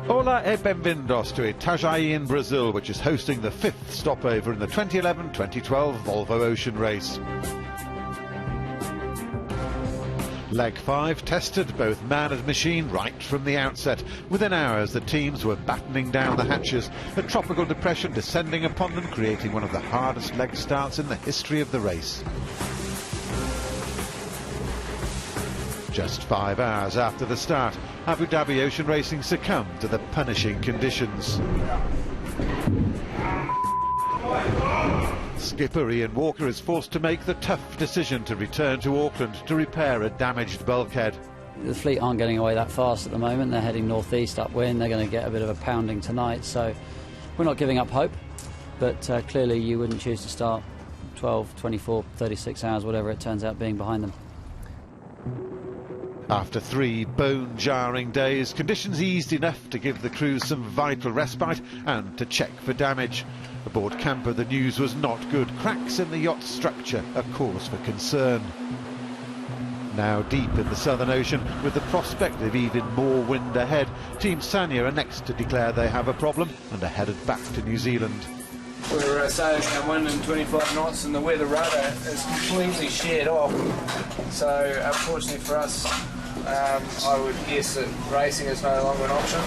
Olá e bem-vindos to Itajai in Brazil, which is hosting the 5th stopover in the 2011-2012 Volvo Ocean Race. Leg 5 tested both man and machine right from the outset. Within hours, the teams were battening down the hatches, a tropical depression descending upon them, creating one of the hardest leg starts in the history of the race. Just 5 hours after the start, Abu Dhabi Ocean Racing succumbed to the punishing conditions. Skipper Ian Walker is forced to make the tough decision to return to Auckland to repair a damaged bulkhead. The fleet aren't getting away that fast at the moment. They're heading northeast upwind. They're going to get a bit of a pounding tonight, so we're not giving up hope, but clearly you wouldn't choose to start 12, 24, 36 hours, whatever it turns out being behind them. After 3 bone-jarring days, conditions eased enough to give the crew some vital respite and to check for damage. Aboard Camper, the news was not good. Cracks in the yacht's structure, a cause for concern. Now deep in the Southern Ocean, with the prospect of even more wind ahead, Team Sanya are next to declare they have a problem and are headed back to New Zealand. We're sailing at 125 knots and the weather rudder is completely sheared off, so unfortunately for us, I would guess that racing is no longer an option.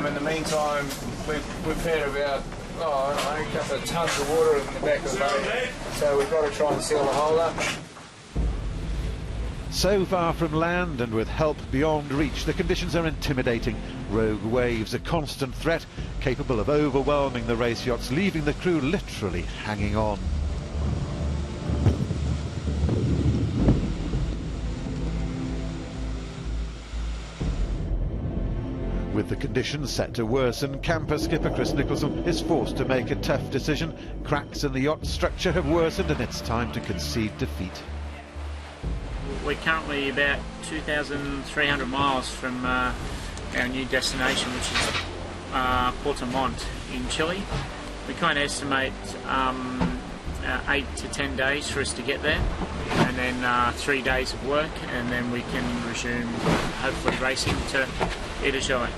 In the meantime, we've had about a couple of tons of water in the back of the boat, so we've got to try and seal the hole up. So far from land and with help beyond reach, the conditions are intimidating. Rogue waves, a constant threat, capable of overwhelming the race yachts, leaving the crew literally hanging on. With the conditions set to worsen, Camper skipper Chris Nicholson is forced to make a tough decision. Cracks in the yacht structure have worsened and it's time to concede defeat. We're currently about 2,300 miles from our new destination, which is Puerto Montt in Chile. We kind of estimate 8 to 10 days for us to get there, and then 3 days of work, and then we can resume, hopefully, racing to Itajai.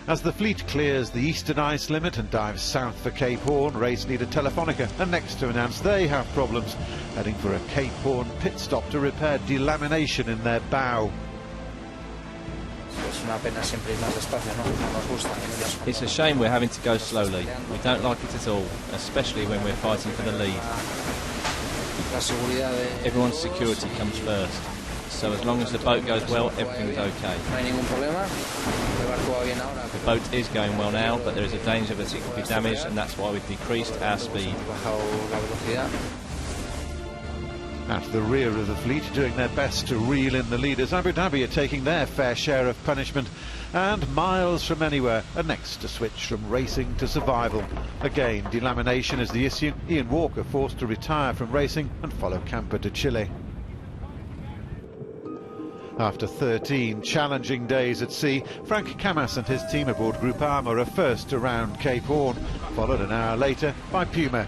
As the fleet clears the eastern ice limit and dives south for Cape Horn, race leader Telefonica are next to announce they have problems, heading for a Cape Horn pit stop to repair delamination in their bow. It's a shame we're having to go slowly. We don't like it at all, especially when we're fighting for the lead. Everyone's security comes first, so as long as the boat goes well, everything's okay. The boat is going well now, but there is a danger that it could be damaged, and that's why we've decreased our speed. At the rear of the fleet, doing their best to reel in the leaders, Abu Dhabi are taking their fair share of punishment, and miles from anywhere are next to switch from racing to survival. Again, delamination is the issue. Ian Walker forced to retire from racing and follow Camper to Chile. After 13 challenging days at sea, Frank Camas and his team aboard Group Armour are first around Cape Horn, followed an hour later by Puma.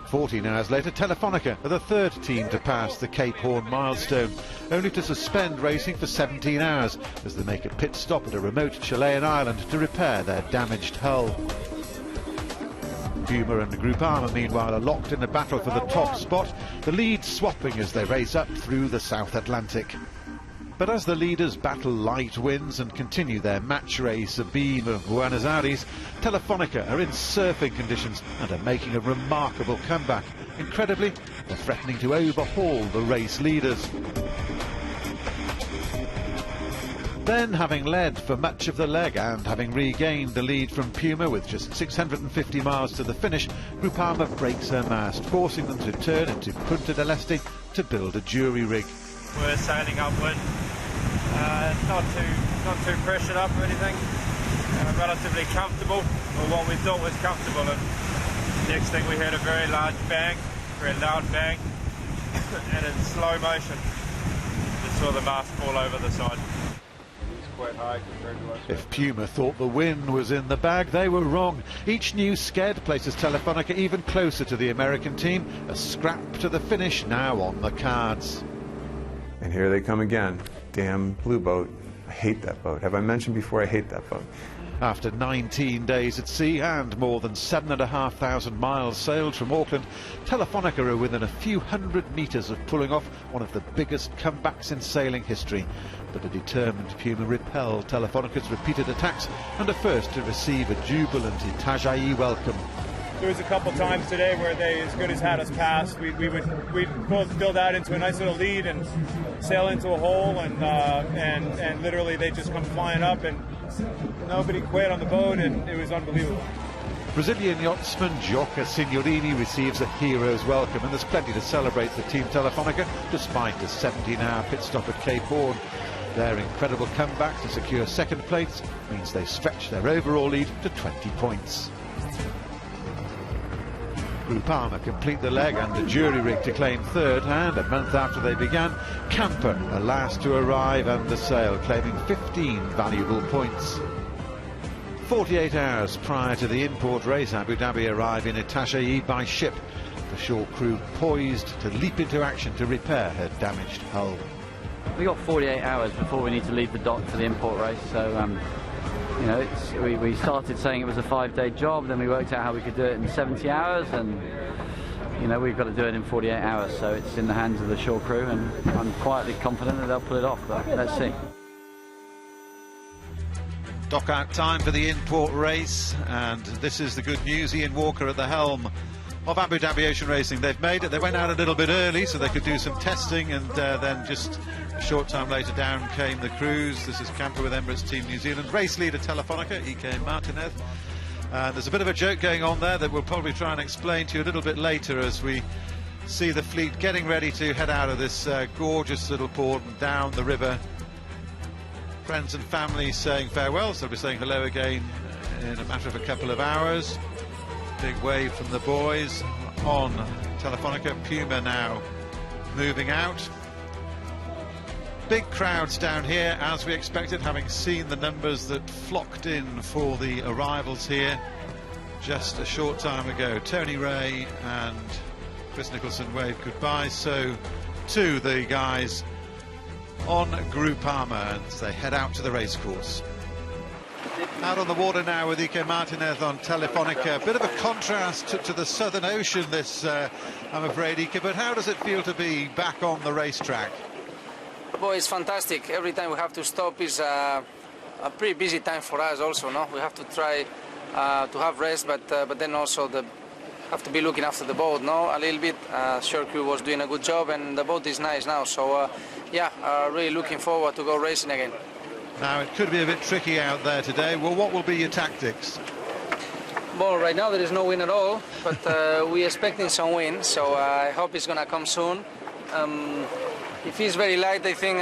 14 hours later, Telefonica are the third team to pass the Cape Horn milestone, only to suspend racing for 17 hours as they make a pit stop at a remote Chilean island to repair their damaged hull. Puma and Group Armour, meanwhile, are locked in a battle for the top spot, the lead swapping as they race up through the South Atlantic. But as the leaders battle light winds and continue their match race abeam of Buenos Aires, Telefonica are in surfing conditions and are making a remarkable comeback. Incredibly, they're threatening to overhaul the race leaders. Then, having led for much of the leg and having regained the lead from Puma with just 650 miles to the finish, Group Armour breaks her mast, forcing them to turn into Punta del Este to build a jury rig. We're sailing upwind, not too pressured up or anything, relatively comfortable, or what we thought was comfortable, and next thing we heard a very loud bang, and in slow motion just saw the mast fall over the side. It's quite high compared to us. If Puma thought the win was in the bag, they were wrong. Each new sked places Telefonica even closer to the American team, a scrap to the finish now on the cards. And here they come again. Damn blue boat. I hate that boat. Have I mentioned before I hate that boat? After 19 days at sea and more than 7,500 miles sailed from Auckland, Telefonica are within a few hundred metres of pulling off one of the biggest comebacks in sailing history. But a determined Puma repelled Telefonica's repeated attacks and are first to receive a jubilant Itajai welcome. There was a couple times today where they as good as had us pass. We'd build out into a nice little lead and sail into a hole, and literally they just come flying up, and nobody quit on the boat, and it was unbelievable. Brazilian yachtsman Joca Signorini receives a hero's welcome, and there's plenty to celebrate for Team Telefonica despite a 17-hour pit stop at Cape Horn. Their incredible comeback to secure second place means they stretch their overall lead to 20 points. Groupama complete the leg under jury rig to claim third, and a month after they began, Camper are last to arrive under sail, claiming 15 valuable points. 48 hours prior to the In-Port Race, Abu Dhabi arrive in Itajai by ship, the shore crew poised to leap into action to repair her damaged hull. We got 48 hours before we need to leave the dock for the In-Port Race, so you know, we started saying it was a 5-day job, then we worked out how we could do it in 70 hours, and you know, we've got to do it in 48 hours, so it's in the hands of the shore crew, and I'm quietly confident that they'll pull it off, but let's see. Dock out time for the In-Port Race, and this is the good news. Ian Walker at the helm of Abu Dhabi Ocean Racing. They've made it. They went out a little bit early so they could do some testing, and then just a short time later down came the crews. This is Camper with Emirates Team New Zealand. Race leader Telefonica, EK Martinez. There's a bit of a joke going on there that we'll probably try and explain to you a little bit later as we see the fleet getting ready to head out of this gorgeous little port and down the river. Friends and family saying farewell, so we'll be saying hello again in a matter of a couple of hours. Big wave from the boys on Telefonica. Puma now moving out. Big crowds down here as we expected, having seen the numbers that flocked in for the arrivals here just a short time ago. Tony Ray and Chris Nicholson waved goodbye, so to the guys on Groupama as they head out to the racecourse. Out on the water now with EK Martinez on Telefonica. A bit of a contrast to the Southern Ocean, this, I'm afraid, EK, but how does it feel to be back on the racetrack? Well, it's fantastic. Every time we have to stop is a pretty busy time for us also, no? We have to try to have rest, but then also have to be looking after the boat, no? A little bit. Shore crew was doing a good job, and the boat is nice now, so yeah, really looking forward to go racing again. Now, it could be a bit tricky out there today. Well, what will be your tactics? Well, right now there is no wind at all, but we're expecting some wind, so I hope it's going to come soon. If it's very light, I think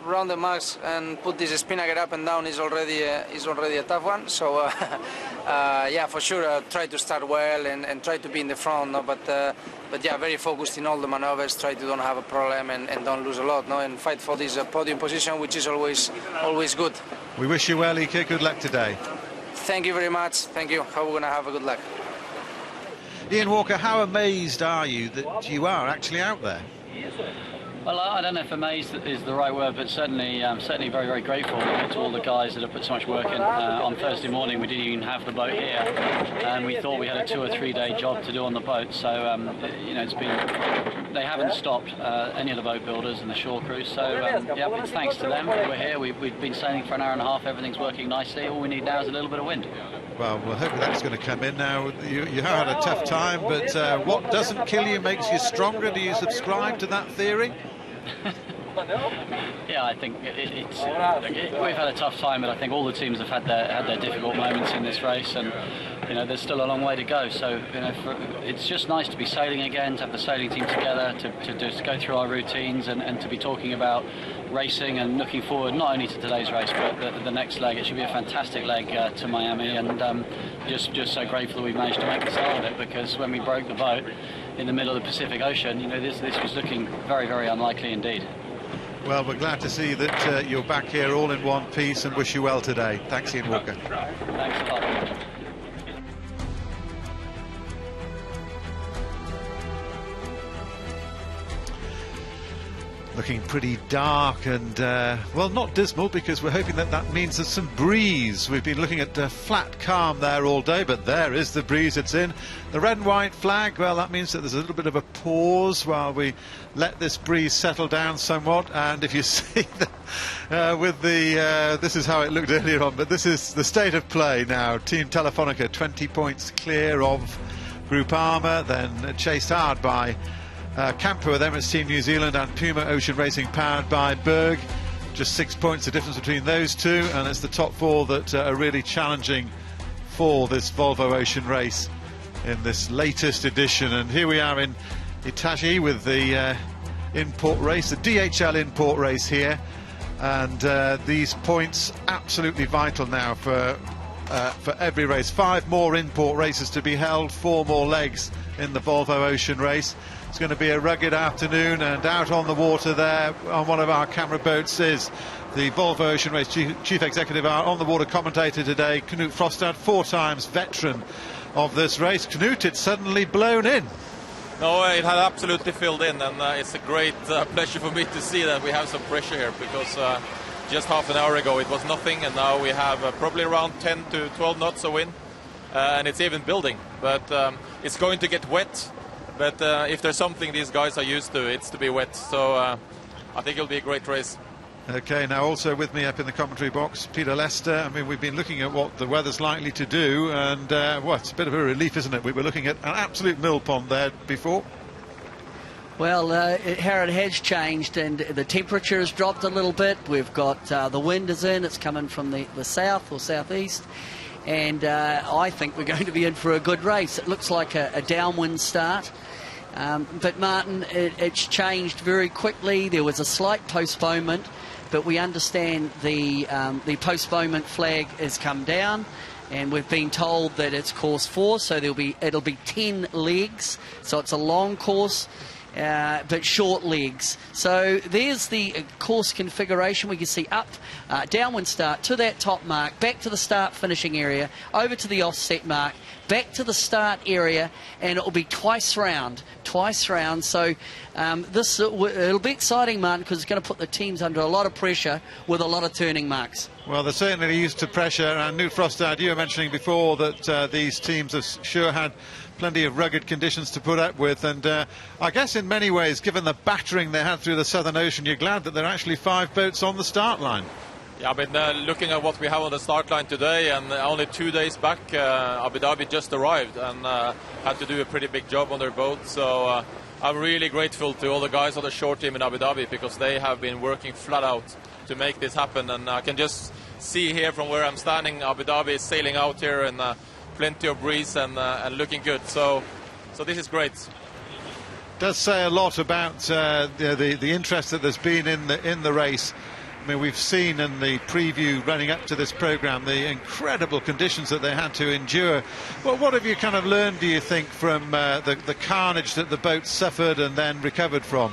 round the marks and put this spinnaker up and down is already a tough one. So yeah, for sure, try to start well and try to be in the front. No? But yeah, very focused in all the maneuvers. Try to don't have a problem and don't lose a lot. No, and fight for this podium position, which is always good. We wish you well, EK. Good luck today. Thank you very much. Thank you. Hope we're going to have a good luck. Ian Walker, how amazed are you that you are actually out there? Well, I don't know if amazed is the right word, but certainly very, very grateful to all the guys that have put so much work in. On Thursday morning, we didn't even have the boat here, and we thought we had a 2 or 3 day job to do on the boat. So, you know, they haven't stopped any of the boat builders and the shore crews. So, yeah, it's thanks to them that we're here. We've been sailing for an hour and a half. Everything's working nicely. All we need now is a little bit of wind. Well, we'll hope that's going to come in now. You have had a tough time, but what doesn't kill you makes you stronger. Do you subscribe to that theory? Yeah, I think we've had a tough time, but I think all the teams have had their difficult moments in this race, and you know, there's still a long way to go. So, you know, it's just nice to be sailing again, to have the sailing team together, to just go through our routines and to be talking about racing and looking forward not only to today's race but the next leg. It should be a fantastic leg to Miami, and just so grateful that we managed to make the start of it, because when we broke the boat in the middle of the Pacific Ocean, you know, this was looking very, very unlikely indeed. Well, we're glad to see that you're back here all in one piece, and wish you well today. Thanks, Ian Walker. Thanks a lot. Look looking pretty dark and, well, not dismal, because we're hoping that that means there's some breeze. We've been looking at flat calm there all day, but there is the breeze. It's in. The red and white flag, well, that means that there's a little bit of a pause while we let this breeze settle down somewhat. And if you see with the this is how it looked earlier on, but this is the state of play now. Team Telefonica 20 points clear of Groupama, then chased hard by Camper with Emirates Team New Zealand and Puma Ocean Racing powered by Berg. Just 6 points the difference between those two, and it's the top four that are really challenging for this Volvo Ocean race in this latest edition. And here we are in Itajai with the In-Port Race, the DHL In-Port Race here, and these points absolutely vital now for every race. 5 more In-Port races to be held, 4 more legs in the Volvo Ocean race. It's going to be a rugged afternoon, and out on the water there on one of our camera boats is the Volvo Ocean Race Chief Executive, our on the water commentator today, Knut Frostad, 4 times veteran of this race. Knut, it's suddenly blown in. No, it had absolutely filled in, and it's a great pleasure for me to see that we have some pressure here, because just half an hour ago it was nothing, and now we have probably around 10 to 12 knots of wind, and it's even building. But it's going to get wet. But if there's something these guys are used to, it's to be wet. So I think it'll be a great race. OK, now also with me up in the commentary box, Peter Lester. I mean, we've been looking at what the weather's likely to do, and well, it's a bit of a relief, isn't it? We were looking at an absolute mill pond there before. Well, Harrod has changed, and the temperature has dropped a little bit. We've got the wind is in, it's coming from the south or southeast. And I think we're going to be in for a good race. It looks like a downwind start. But Martin, it's changed very quickly. There was a slight postponement, but we understand the postponement flag has come down, and we've been told that it's course 4, so it'll be 10 legs. So it's a long course, but short legs. So there's the course configuration. We can see up, downwind start to that top mark, back to the start finishing area, over to the offset mark, back to the start area, and it'll be twice round. So it'll be exciting, Martin, because it's going to put the teams under a lot of pressure with a lot of turning marks. Well, they're certainly used to pressure, and Knut Frostad, you were mentioning before that these teams have sure had plenty of rugged conditions to put up with, and I guess in many ways, given the battering they had through the Southern Ocean, you're glad that there are actually 5 boats on the start line. Yeah, I've been looking at what we have on the start line today, and only 2 days back Abu Dhabi just arrived and had to do a pretty big job on their boat. So I'm really grateful to all the guys on the short team in Abu Dhabi, because they have been working flat out to make this happen. And I can just see here from where I'm standing, Abu Dhabi is sailing out here, and plenty of breeze and looking good. So this is great. Does say a lot about the interest that there's been in the race. I mean, we've seen in the preview running up to this programme the incredible conditions that they had to endure. Well, what have you kind of learned, do you think, from the carnage that the boat suffered and then recovered from?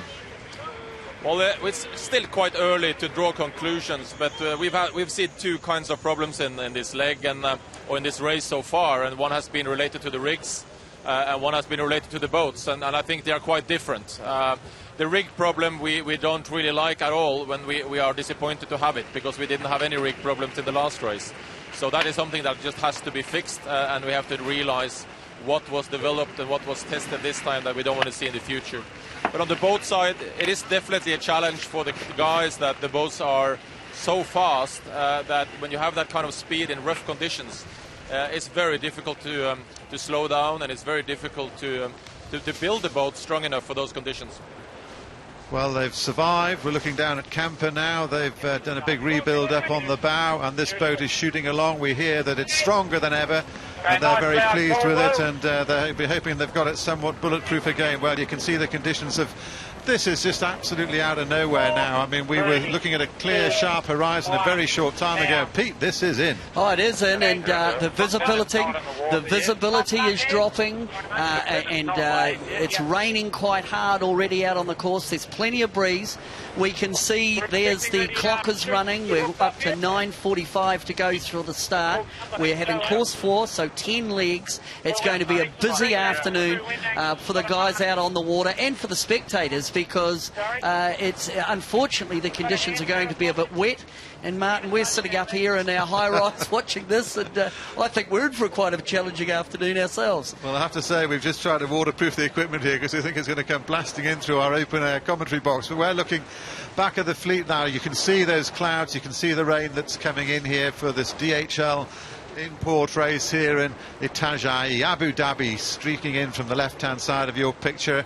Well, it's still quite early to draw conclusions, but we've seen 2 kinds of problems in this leg or in this race so far, and one has been related to the rigs and one has been related to the boats, and I think they are quite different. The rig problem we don't really like at all, when we are disappointed to have it, because we didn't have any rig problems in the last race. So that is something that just has to be fixed, and we have to realize what was developed and what was tested this time that we don't want to see in the future. But on the boat side, it is definitely a challenge for the guys that the boats are so fast that when you have that kind of speed in rough conditions, it's very difficult to slow down, and it's very difficult to build the boat strong enough for those conditions. Well, they've survived. We're looking down at Camper now. They've done a big rebuild up on the bow, and this boat is shooting along. We hear that it's stronger than ever, and they're very pleased with it, and they'll be hoping they've got it somewhat bulletproof again. Well, you can see the conditions of this is just absolutely out of nowhere now. I mean, we were looking at a clear, sharp horizon a very short time ago. Pete, this is in. Oh, it is in, and the visibility is dropping, and it's raining quite hard already out on the course. There's plenty of breeze. We can see there's the clock is running. We're up to 9:45 to go through the start. We're having course 4, so 10 legs. It's going to be a busy afternoon for the guys out on the water and for the spectators. because it's unfortunately the conditions are going to be a bit wet. And Martin, we're sitting up here in our high-rise watching this, and I think we're in for quite a challenging afternoon ourselves. Well, I have to say, we've just tried to waterproof the equipment here because we think it's going to come blasting in through our open-air commentary box. But we're looking back at the fleet now. You can see those clouds, you can see the rain that's coming in here for this DHL In-Port race here in Itajai, Abu Dhabi, streaking in from the left-hand side of your picture.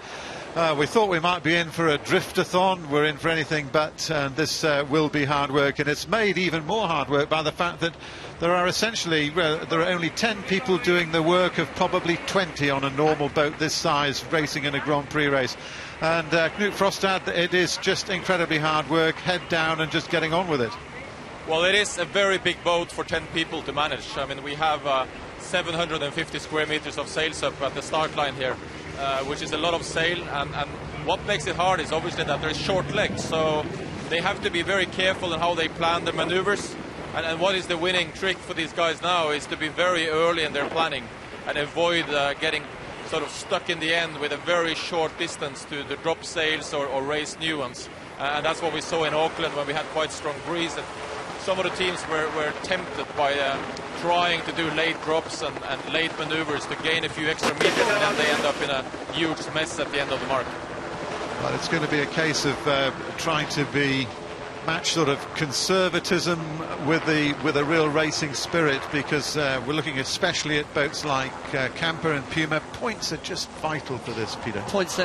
We thought we might be in for a driftathon. We're in for anything but, and this will be hard work, and it's made even more hard work by the fact that there are essentially there are only 10 people doing the work of probably 20 on a normal boat this size racing in a Grand Prix race. And Knut Frostad, it is just incredibly hard work, head down and just getting on with it. Well, it is a very big boat for 10 people to manage. I mean, we have 750 square meters of sails up at the start line here, which is a lot of sail, and what makes it hard is obviously that there's short legs, so they have to be very careful in how they plan their maneuvers, and what is the winning trick for these guys now is to be very early in their planning and avoid getting sort of stuck in the end with a very short distance to drop sails or raise new ones, and that's what we saw in Auckland when we had quite strong breeze, and some of the teams were tempted by trying to do late drops and late maneuvers to gain a few extra meters, and then they end up in a huge mess at the end of the mark. Well, it's going to be a case of trying to match sort of conservatism with a real racing spirit, because we're looking especially at boats like Camper and Puma. Points are just vital for this, Peter. Points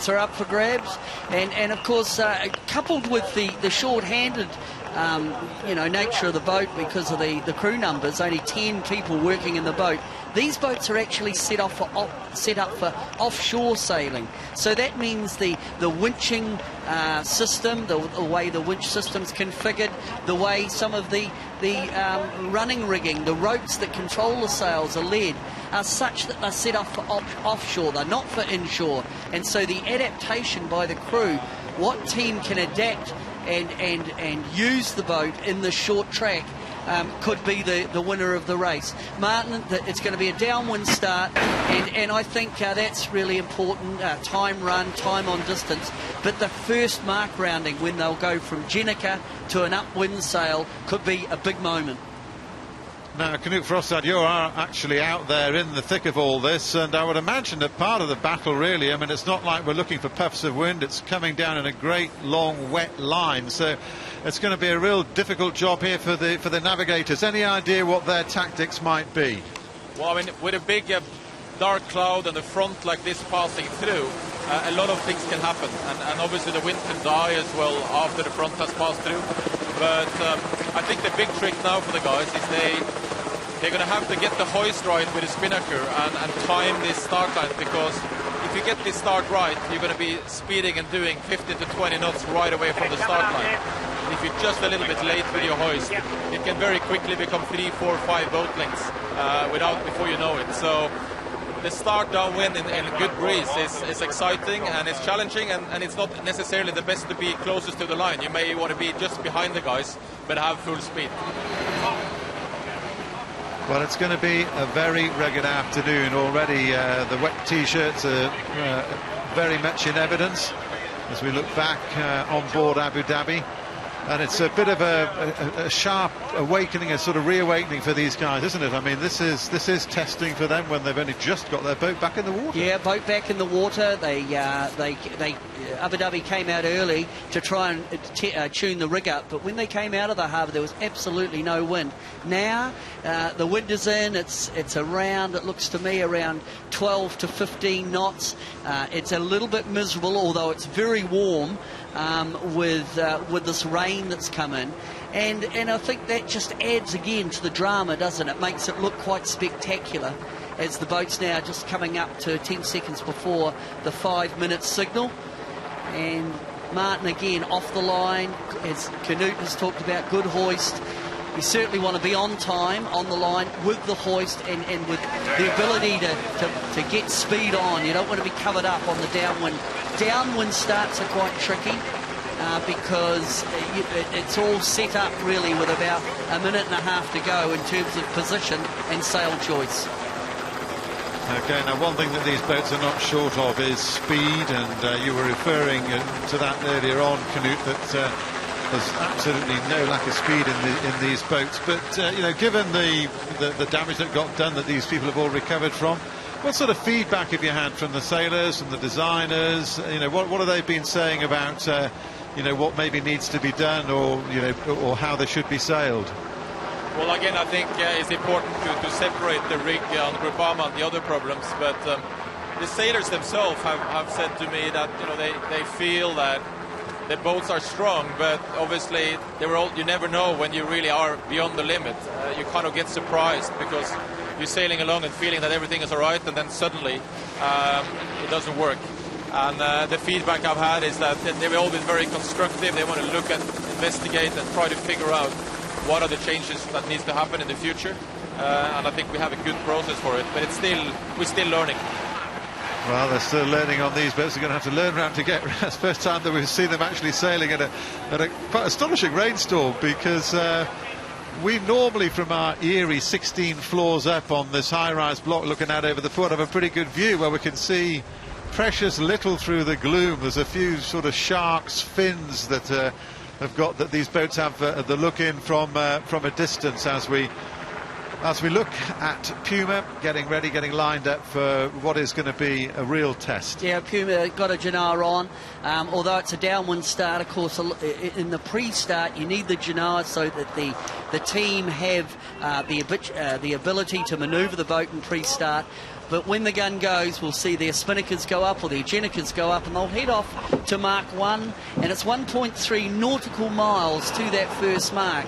are up for grabs, and of course coupled with the short-handed nature of the boat, because of the crew numbers, only 10 people working in the boat. These boats are actually set up for offshore sailing. So that means the winching system, the way the winch system's configured, the way some of the running rigging, the ropes that control the sails are led, are such that they're set up for offshore. They're not for inshore. And so the adaptation by the crew, what team can adapt and use the boat in the short track, could be the winner of the race. Martin, it's going to be a downwind start, and I think that's really important. Time run, time on distance, but the first mark rounding, when they'll go from Jenica to an upwind sail, could be a big moment. Now, Knut Frostad, you are actually out there in the thick of all this, and I would imagine that part of the battle, really, I mean, it's not like we're looking for puffs of wind, it's coming down in a great, long, wet line, so it's going to be a real difficult job here for the navigators. Any idea what their tactics might be? Well, I mean, with a big dark cloud and the front like this passing through, a lot of things can happen, and obviously the wind can die as well after the front has passed through. But I think the big trick now for the guys is they're going to have to get the hoist right with the spinnaker and time this start line, because if you get this start right, you're going to be speeding and doing 15 to 20 knots right away from the start line. And if you're just a little bit late with your hoist, it can very quickly become 3, 4, 5 boat lengths before you know it. So the start downwind in a good breeze is exciting and it's challenging, and it's not necessarily the best to be closest to the line. You may want to be just behind the guys, but have full speed. Well, it's going to be a very rugged afternoon already. The wet T-shirts are very much in evidence as we look back on board Abu Dhabi. And it's a bit of a sharp awakening, a sort of reawakening for these guys, isn't it? I mean, this is testing for them when they've only just got their boat back in the water. Yeah, boat back in the water. They Abu Dhabi came out early to try and tune the rig up, but when they came out of the harbour, there was absolutely no wind. Now the wind is in. It's around, it looks to me, around 12 to 15 knots. It's a little bit miserable, although it's very warm. With this rain that's come in, and I think that just adds again to the drama, doesn't it? Makes it look quite spectacular, as the boat's now just coming up to 10 seconds before the 5-minute signal. And Martin again off the line, as Knut has talked about, good hoist. You certainly want to be on time on the line with the hoist and with the ability to get speed on. You don't want to be covered up on the downwind. Downwind starts are quite tricky because it's all set up really with about a minute and a half to go in terms of position and sail choice. Okay, now one thing that these boats are not short of is speed, and you were referring to that earlier on, Knut, that there's absolutely no lack of speed in these boats. But you know, given the damage that got done that these people have all recovered from, what sort of feedback have you had from the sailors and the designers? You know, what have they been saying about you know, what maybe needs to be done, or you know, or how they should be sailed? Well, again, I think it's important to separate the rig on Groupama and the other problems, but the sailors themselves have said to me that, you know, they feel that the boats are strong, but obviously you never know when you really are beyond the limit. You kind of get surprised because you're sailing along and feeling that everything is all right, and then suddenly it doesn't work. And the feedback I've had is that they've all been very constructive. They want to look at, investigate, and try to figure out what are the changes that needs to happen in the future, and I think we have a good process for it, but we're still learning. Well, they're still learning on these boats. They're going to have to learn around to get. It's the first time that we've seen them actually sailing at a quite astonishing rainstorm, because we normally, from our eerie 16 floors up on this high-rise block looking out over the port, have a pretty good view where we can see precious little through the gloom. There's a few sort of sharks' fins that have got, that these boats have the look in from a distance as we look at Puma getting ready, getting lined up for what is going to be a real test. Yeah, Puma got a Jannar on, although it's a downwind start. Of course, in the pre-start you need the Jannar so that the team have the ability to manoeuvre the boat in pre-start. But when the gun goes, we'll see their spinnakers go up or their jennikers go up, and they'll head off to Mark 1, and it's 1.3 nautical miles to that first mark,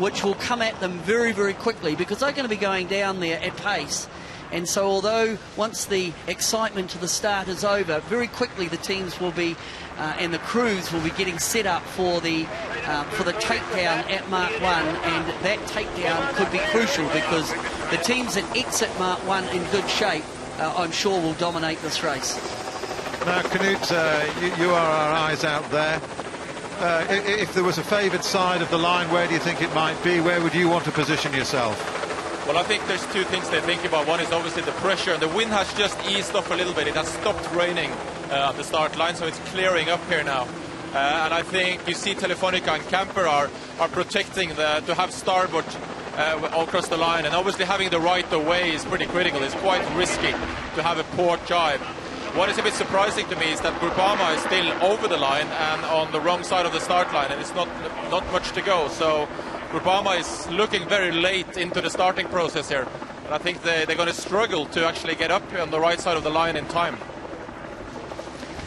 which will come at them very, very quickly, because they're going to be going down there at pace. And so although once the excitement to the start is over, very quickly the teams will be and the crews will be getting set up for the takedown at Mark 1, and that takedown could be crucial, because the teams that exit Mark 1 in good shape, I'm sure, will dominate this race. Now, Knut, you are our eyes out there. If there was a favoured side of the line, where do you think it might be? Where would you want to position yourself? Well, I think there's two things they think about. One is obviously the pressure, and the wind has just eased off a little bit. It has stopped raining at the start line, so it's clearing up here now. And I think you see Telefonica and Camper are protecting to have starboard all across the line, and obviously having the right of way is pretty critical. It's quite risky to have a port jibe. What is a bit surprising to me is that Groupama is still over the line and on the wrong side of the start line, and it's not much to go. So Groupama is looking very late into the starting process here, and I think they're going to struggle to actually get up on the right side of the line in time.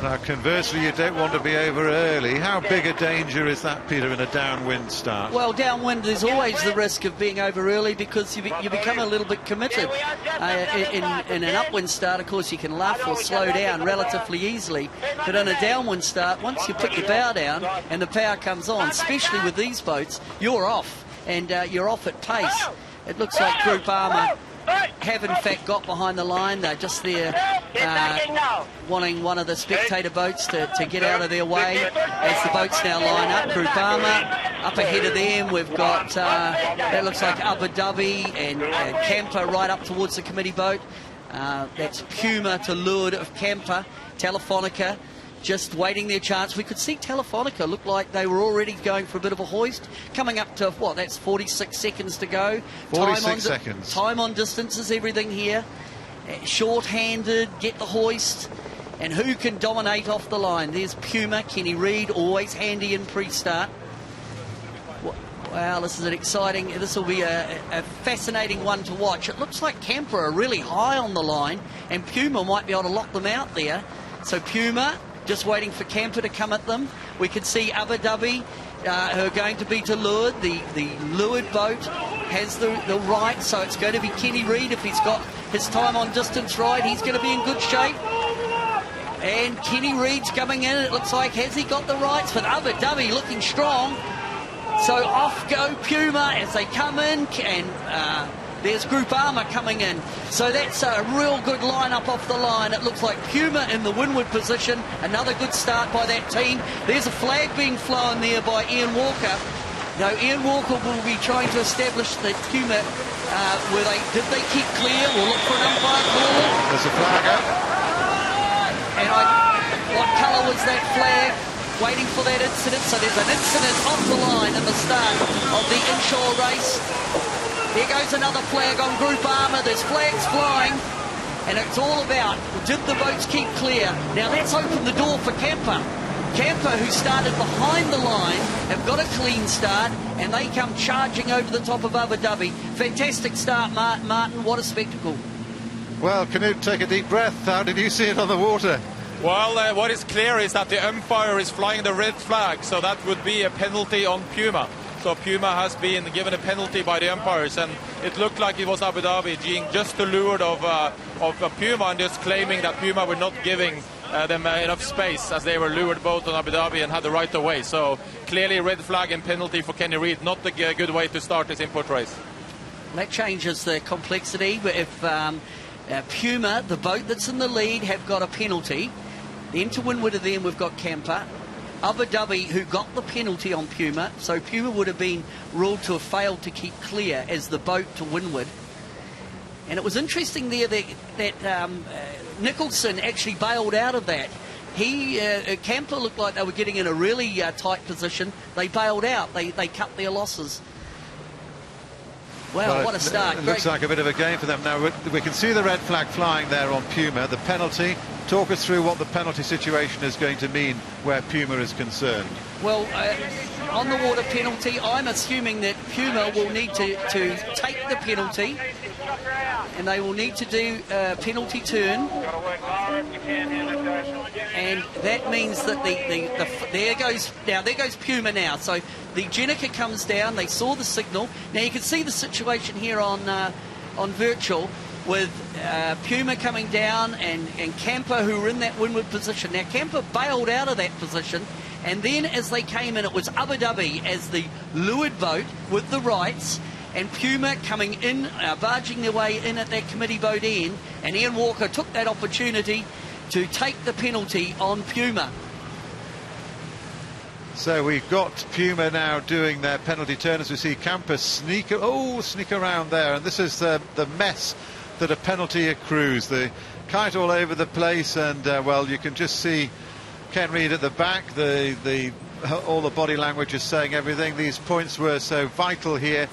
Now, conversely, you don't want to be over early. How big a danger is that, Peter, in a downwind start? Well, downwind, there's always the risk of being over early, because you become a little bit committed. In an upwind start, of course, you can luff or slow down relatively easily, but in a downwind start, once you put your bow down and the power comes on, especially with these boats, you're off, and you're off at pace. It looks like Groupama have in fact got behind the line. They're just there wanting one of the spectator boats to get out of their way as the boats now line up. Groupama up ahead of them. We've got that looks like Abu Dhabi and Camper right up towards the committee boat. That's Puma to leeward of Camper. Telefonica just waiting their chance. We could see Telefonica look like they were already going for a bit of a hoist. Coming up to, what, that's 46 seconds to go. 46 seconds. Time on distance is everything here. Short-handed, get the hoist. And who can dominate off the line? There's Puma, Kenny Reid, always handy in pre-start. Wow, this is an exciting, this will be a fascinating one to watch. It looks like Camper are really high on the line, and Puma might be able to lock them out there. So Puma just waiting for Camper to come at them. We can see Abu Dhabi, who are going to be to leeward. The leeward boat has the right, so it's going to be Kenny Reid. If he's got his time on distance right, he's going to be in good shape. And Kenny Reid's coming in. It looks like, has he got the rights? But Abu Dhabi looking strong. So off go Puma as they come in, and there's Groupama coming in. So that's a real good lineup off the line. It looks like Puma in the windward position. Another good start by that team. There's a flag being flown there by Ian Walker. Now, Ian Walker will be trying to establish that Puma, did they keep clear? We'll look for an umpire call. There's a flag up. And what colour was that flag? Waiting for that incident. So there's an incident off the line in the start of the inshore race. There goes another flag on Group Armour. There's flags flying. And it's all about, did the boats keep clear? Now that's opened the door for Camper. Camper, who started behind the line, have got a clean start, and they come charging over the top of Abu Dhabi. Fantastic start, Martin. What a spectacle. Well, Canute, take a deep breath. How did you see it on the water? Well, what is clear is that the umpire is flying the red flag, so that would be a penalty on Puma. So Puma has been given a penalty by the umpires, and it looked like it was Abu Dhabi being just lured of Puma and just claiming that Puma were not giving them enough space, as they were lured both on Abu Dhabi and had the right of way. So clearly red flag and penalty for Kenny Reid, not a good way to start this import race. That changes the complexity. But if Puma, the boat that's in the lead, have got a penalty, then to windward of them we've got Camper. Abu Dhabi, who got the penalty on Puma, so Puma would have been ruled to have failed to keep clear as the boat to windward. And it was interesting there that Nicholson actually bailed out of that. Camper looked like they were getting in a really tight position. They bailed out. They cut their losses. Wow, what a start. It looks like a bit of a game for them. Now, we can see the red flag flying there on Puma. The penalty. Talk us through what the penalty situation is going to mean where Puma is concerned. Well, on the water penalty, I'm assuming that Puma will need to take the penalty, and they will need to do a penalty turn. And that means that there goes Puma now. So the Jenica comes down. They saw the signal. Now you can see the situation here on virtual with Puma coming down and Camper, who were in that windward position. Now Camper bailed out of that position, and then as they came in, it was Abu Dhabi as the lured boat with the rights, and Puma coming in, barging their way in at that committee boat end, and Ian Walker took that opportunity to take the penalty on Puma. So we've got Puma now doing their penalty turn as we see Camper sneak around there, and this is the mess that a penalty accrues. The kite all over the place, and well, you can just see Ken Reid at the back. All the body language is saying everything. These points were so vital here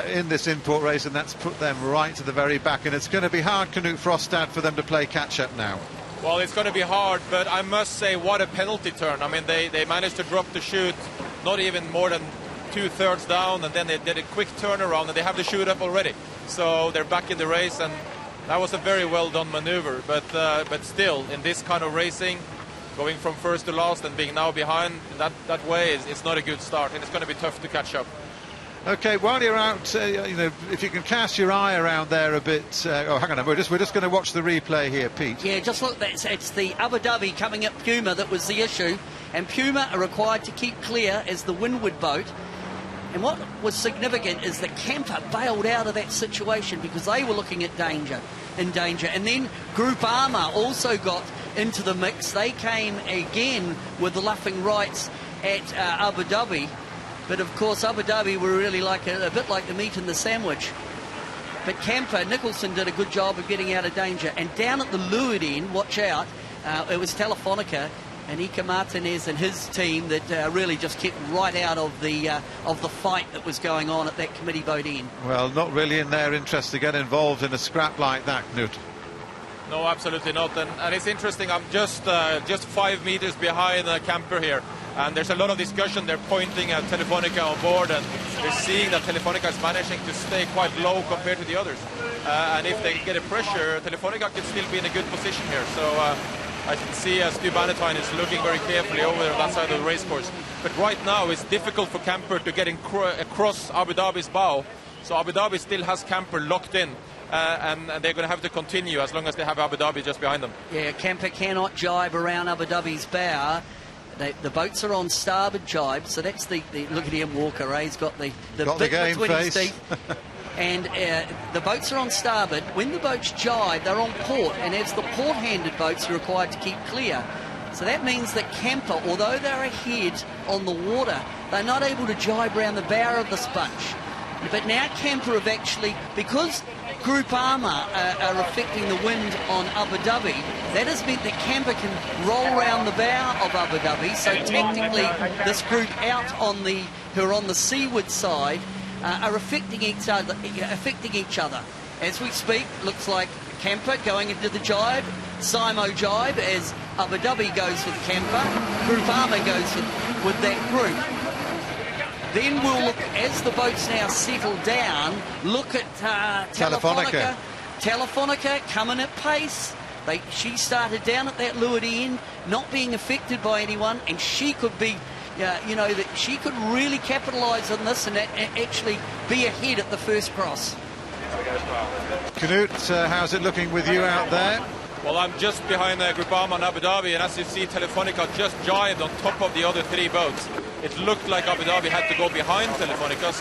in this import race, and that's put them right to the very back, and it's going to be hard, Canute Frostad, for them to play catch up now. Well, it's going to be hard, but I must say, what a penalty turn. I mean, they managed to drop the chute not even more than 2/3 down, and then they did a quick turnaround, and they have the chute up already. So they're back in the race, and that was a very well done maneuver. But still, in this kind of racing, going from first to last and being now behind that way, it's not a good start, and it's going to be tough to catch up. Okay, while you're out, if you can cast your eye around there a bit. Oh, hang on, we're just going to watch the replay here, Pete. Yeah, just look, it's the Abu Dhabi coming at Puma that was the issue, and Puma are required to keep clear as the windward boat. And what was significant is that Camper bailed out of that situation because they were looking at danger. And then Group Armour also got into the mix. They came again with the luffing rights at Abu Dhabi. But of course, Abu Dhabi were really like a bit like the meat in the sandwich. But Camper, Nicholson did a good job of getting out of danger. And down at the leeward end, watch out, it was Telefonica and Ika Martinez and his team that really just kept right out of the fight that was going on at that committee boat end. Well, not really in their interest to get involved in a scrap like that, Knut. No, absolutely not. And it's interesting, I'm just 5 meters behind the Camper here. And there's a lot of discussion. They're pointing at Telefonica on board, and they're seeing that Telefonica is managing to stay quite low compared to the others. And if they get a pressure, Telefonica can still be in a good position here. So I can see Stu Bannatyne is looking very carefully over there on that side of the racecourse. But right now it's difficult for Camper to get across Abu Dhabi's bow. So Abu Dhabi still has Camper locked in. And they're going to have to continue as long as they have Abu Dhabi just behind them. Yeah, Camper cannot jibe around Abu Dhabi's bow. The boats are on starboard jibe, so that's the look at Ian Walker, he's got the bit game between face. his teeth. And the boats are on starboard. When the boats jibe, they're on port, and as the port-handed boats are required to keep clear. So that means that Camper, although they're ahead on the water, they're not able to jibe around the bow of this bunch. But now Camper have actually, because Group Armour are affecting the wind on Abu Dhabi, that has meant that Camper can roll round the bow of Abu Dhabi. So technically, this group out on the who are on the seaward side are affecting each other. As we speak, looks like Camper going into the jibe, Simo jibe as Abu Dhabi goes with Camper, Group Armour goes with that group. Then we'll look, as the boats now settle down, look at Telefonica. Telefonica coming at pace. She started down at that leeward end, not being affected by anyone, and she could be, that she could really capitalise on this and actually be ahead at the first cross. Knut, how's it looking with you out there? Well, I'm just behind Group Armour and Abu Dhabi, and as you see, Telefonica just jibed on top of the other 3 boats. It looked like Abu Dhabi had to go behind Telefonica,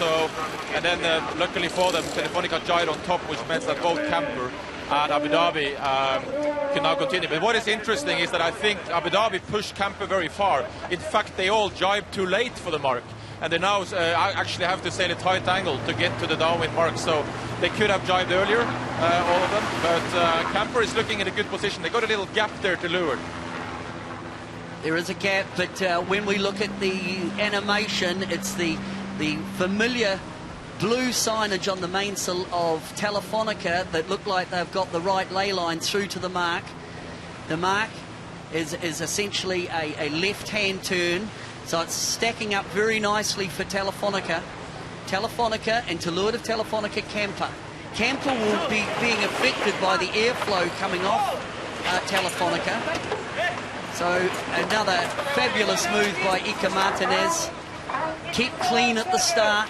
and then luckily for them, Telefonica jibed on top, which meant that both Camper and Abu Dhabi can now continue. But what is interesting is that I think Abu Dhabi pushed Camper very far. In fact, they all jibed too late for the mark, and they now actually have to sail a tight angle to get to the downwind mark. So they could have jibed earlier, all of them, but Camper is looking in a good position. They got a little gap there to leeward. There is a gap, but when we look at the animation, it's the familiar blue signage on the mainsail of Telefonica that look like they've got the right ley lines through to the mark. The mark is essentially a left-hand turn, so it's stacking up very nicely for Telefonica. Telefonica, and to leeward of Telefonica, Camper. Camper will be being affected by the airflow coming off Telefonica. So another fabulous move by Ika Martinez. Keep clean at the start.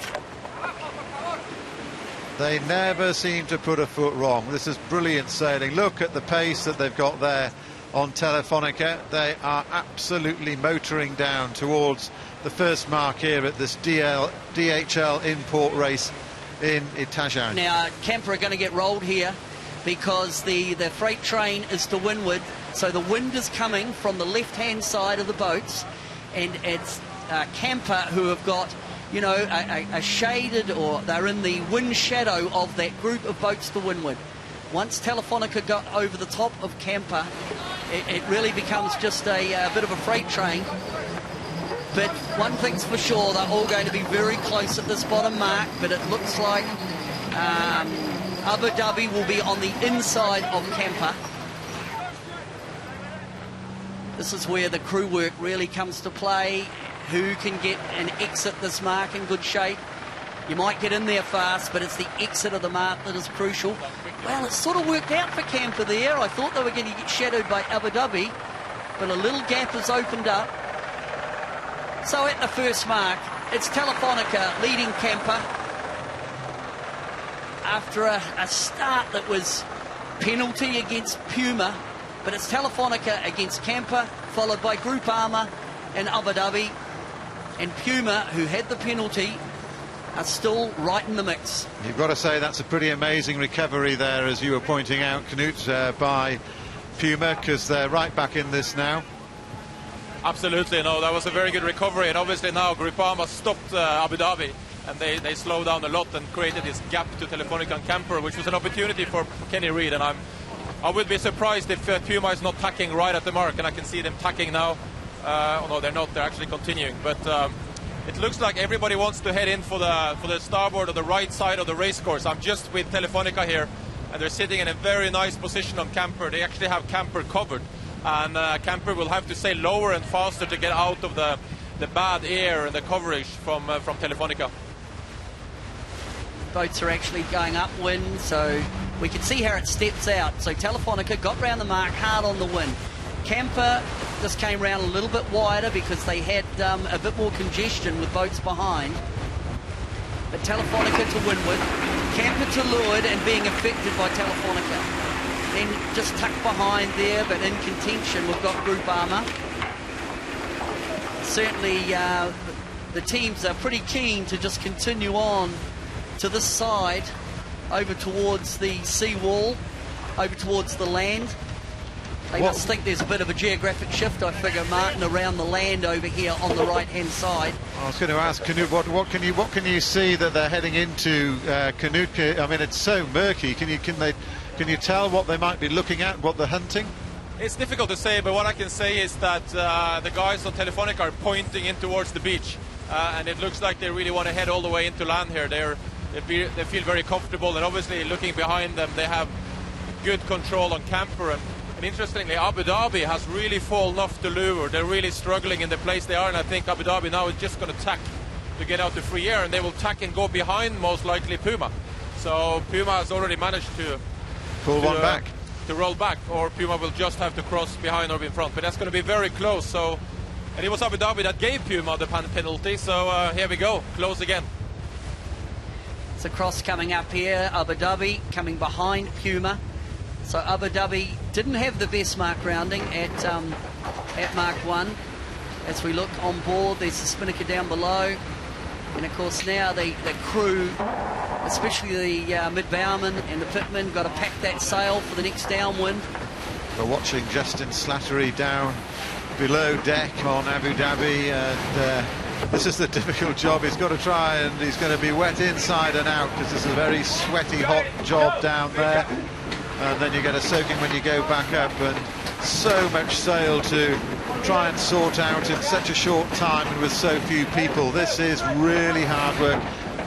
They never seem to put a foot wrong. This is brilliant sailing. Look at the pace that they've got there on Telefonica. They are absolutely motoring down towards the first mark here at this DHL In-Port Race in Itajai. Now, Camper are going to get rolled here because the freight train is to windward. So the wind is coming from the left-hand side of the boats, and it's Camper who have got, a shaded, or they're in the wind shadow of that group of boats to windward. Once Telefonica got over the top of Camper, it really becomes just a bit of a freight train. But one thing's for sure, they're all going to be very close at this bottom mark, but it looks like Abu Dhabi will be on the inside of Camper. This is where the crew work really comes to play. Who can get and exit this mark in good shape? You might get in there fast, but it's the exit of the mark that is crucial. Well, it sort of worked out for Camper there. I thought they were going to get shadowed by Abu Dhabi, but a little gap has opened up. So at the first mark, it's Telefonica leading Camper after a start that was penalty against Puma. But it's Telefonica against Camper, followed by Group Armour and Abu Dhabi. And Puma, who had the penalty, are still right in the mix. You've got to say that's a pretty amazing recovery there, as you were pointing out, Knut, by Puma, because they're right back in this now. Absolutely, no, that was a very good recovery, and obviously now Group Armour stopped Abu Dhabi, and they slowed down a lot and created this gap to Telefonica and Camper, which was an opportunity for Kenny Reid, and I would be surprised if Puma is not tacking right at the mark, and I can see them tacking now. No, they're not. They're actually continuing. But it looks like everybody wants to head in for the starboard or the right side of the race course. I'm just with Telefonica here, and they're sitting in a very nice position on Camper. They actually have Camper covered, and Camper will have to sail lower and faster to get out of the bad air and the coverage from Telefonica. Boats are actually going upwind, so we can see how it steps out. So Telefonica got round the mark hard on the wind. Camper just came round a little bit wider because they had a bit more congestion with boats behind. But Telefonica to windward, Camper to leeward and being affected by Telefonica. Then just tucked behind there, but in contention, we've got Group Armour. Certainly the teams are pretty keen to just continue on to this side, over towards the sea wall, over towards the land. They must think there's a bit of a geographic shift, I figure, Martin, around the land over here on the right-hand side. I was going to ask Canute, what can you see that they're heading into, Canute? I mean, it's so murky. Can you tell what they might be looking at, what they're hunting? It's difficult to say, but what I can say is that the guys on Telefonica are pointing in towards the beach, and it looks like they really want to head all the way into land here. They feel very comfortable, and obviously looking behind them, they have good control on camper. And interestingly, Abu Dhabi has really fallen off the lure. They're really struggling in the place they are, and I think Abu Dhabi now is just going to tack to get out the free air, and they will tack and go behind most likely Puma. So Puma has already managed to pull one back, to roll back, or Puma will just have to cross behind or in front. But that's going to be very close. So, and it was Abu Dhabi that gave Puma the penalty. So here we go, close again. It's a cross coming up here. Abu Dhabi coming behind Puma. So Abu Dhabi didn't have the best mark rounding at Mark 1. As we look on board, there's the spinnaker down below. And of course now the crew, especially the mid-bowman and the pitman, got to pack that sail for the next downwind. We're watching Justin Slattery down below deck on Abu Dhabi, and this is the difficult job. He's got to try, and he's going to be wet inside and out, because it's a very sweaty, hot job down there. And then you get a soaking when you go back up, and so much sail to try and sort out in such a short time and with so few people. This is really hard work,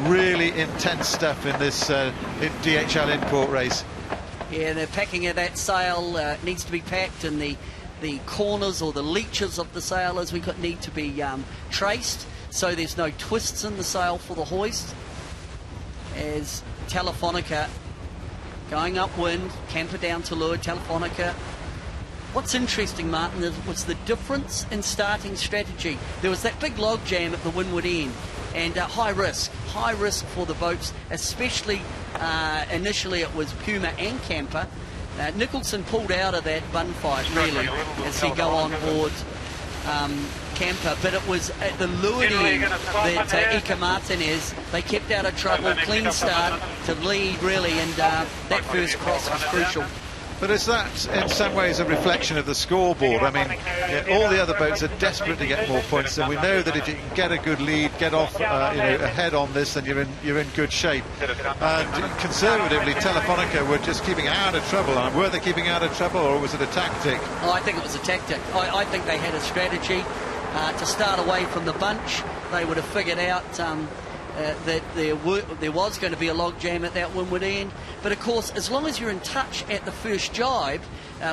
really intense stuff in this DHL In-Port Race. Yeah, they're packing it. That sail needs to be packed, and the corners or the leeches of the sail as we need to be traced, so there's no twists in the sail for the hoist. As Telefonica going upwind, camper down to leeward, Telefonica. What's interesting, Martin, was the difference in starting strategy. There was that big log jam at the windward end, and high risk for the boats, especially initially it was Puma and camper. Nicholson pulled out of that bun fight, really, as he go on board camper, but it was at the leeward end that Ika Martinez, they kept out of trouble, clean start to lead, really, and that first cross was crucial. But is that in some ways a reflection of the scoreboard? I mean, all the other boats are desperate to get more points, and we know that if you can get a good lead, get off ahead on this, then you're in good shape. And conservatively, Telefonica were just keeping out of trouble. And were they keeping out of trouble, or was it a tactic? Oh, I think it was a tactic. I think they had a strategy to start away from the bunch. They would have figured out that there was going to be a log jam at that windward end, but of course, as long as you're in touch at the first jibe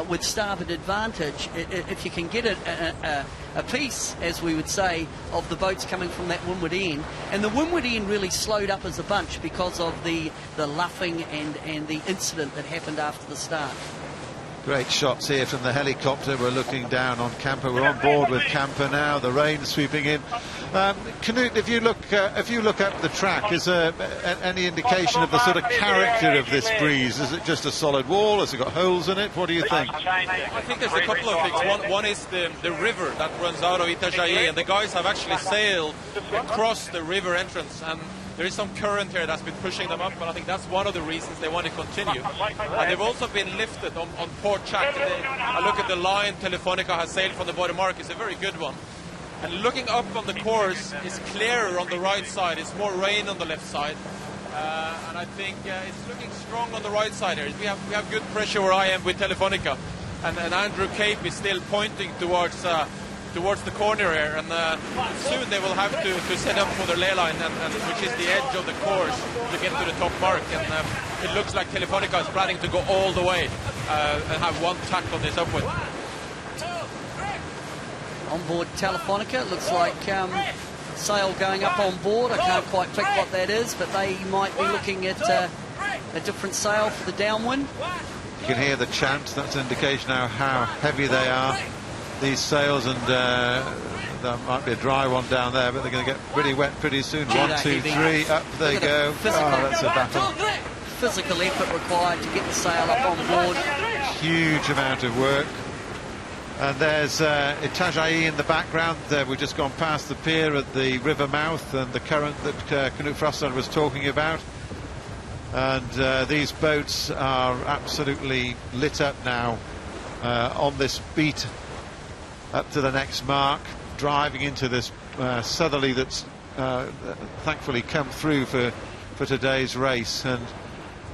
with starboard advantage, if you can get a piece, as we would say, of the boats coming from that windward end, and the windward end really slowed up as a bunch because of the luffing and the incident that happened after the start. Great shots here from the helicopter. We're looking down on camper. We're on board with camper now. The rain sweeping in. Canute, if you look up the track, is there any indication of the sort of character of this breeze? Is it just a solid wall? Has it got holes in it? What do you think? I think there's a couple of things. One is the river that runs out of Itajai, and the guys have actually sailed across the river entrance, and there is some current here that's been pushing them up, and I think that's one of the reasons they want to continue. And they've also been lifted on Port Chack. I look at the line Telefonica has sailed from the bottom mark. It's a very good one. And looking up on the course is clearer on the right side. It's more rain on the left side. And I think it's looking strong on the right side here. We have good pressure where I am with Telefonica. And Andrew Cape is still pointing towards the corner here, and soon they will have to set up for their ley line, and which is the edge of the course to get to the top mark. And it looks like Telefonica is planning to go all the way and have one tack on this upwind. On board Telefonica, it looks like sail going up on board. I can't quite pick what that is, but they might be looking at a different sail for the downwind. You can hear the chant. That's an indication now how heavy they are, these sails, and there might be a dry one down there, but they're going to get pretty wet pretty soon. 1, 2, 3, up they go. Oh, that's a battle. Physical effort required to get the sail up on board. Huge amount of work. And there's Itajai in the background. We've just gone past the pier at the river mouth and the current that Canute Frostad was talking about. And these boats are absolutely lit up now. on this beat up to the next mark, driving into this southerly that's thankfully come through for today's race. And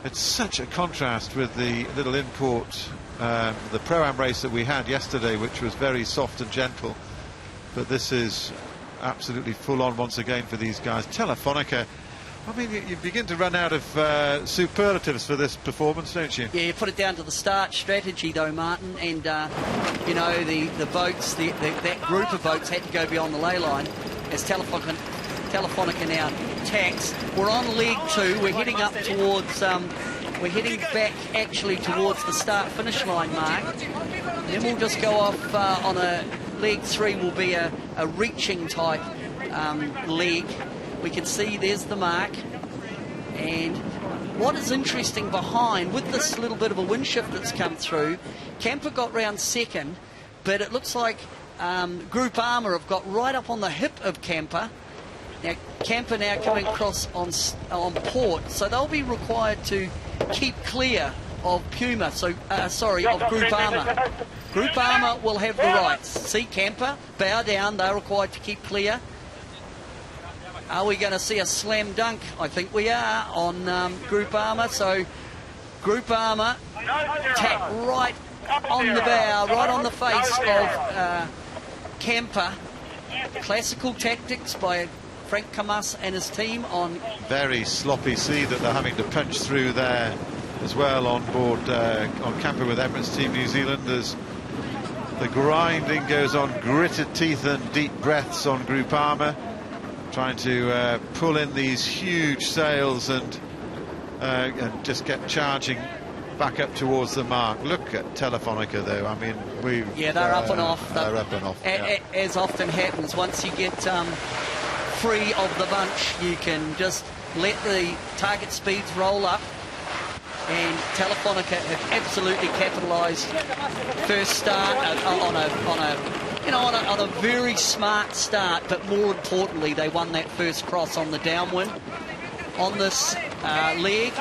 it's such a contrast with the little import, the Pro-Am race that we had yesterday, which was very soft and gentle. But this is absolutely full on once again for these guys. Telefonica, I mean, you begin to run out of superlatives for this performance, don't you? Yeah, you put it down to the start strategy though, Martin, and you know, the boats, that group of boats had to go beyond the ley line as Telefonica now tacks. We're on leg 2, we're heading up towards, we're heading back actually towards the start-finish line mark. Then we'll just go off on a leg 3 will be a reaching type leg. We can see there's the mark. And what is interesting behind, with this little bit of a wind shift that's come through, Camper got round second, but it looks like Group Armour have got right up on the hip of Camper. Now Camper now coming across on port, so they'll be required to keep clear of Puma, so of Group Armour. Group Armour will have the rights. See Camper bow down, they're required to keep clear. Are we going to see a slam dunk? I think we are on Group Armour. So Group Armour tack right on the bow, right on the face of Camper. Classical tactics by Frank Camas and his team on. Very sloppy sea that they're having to punch through there as well on board on Camper with Emirates Team New Zealand. As the grinding goes on, gritted teeth and deep breaths on Group Armour, trying to pull in these huge sails and just get charging back up towards the mark. Look at Telefonica though, I mean, they're up and off. They're up and off. As often happens, once you get free of the bunch, you can just let the target speeds roll up. And Telefonica have absolutely capitalised first start on a very smart start, but more importantly, they won that first cross on the downwind. On this leg,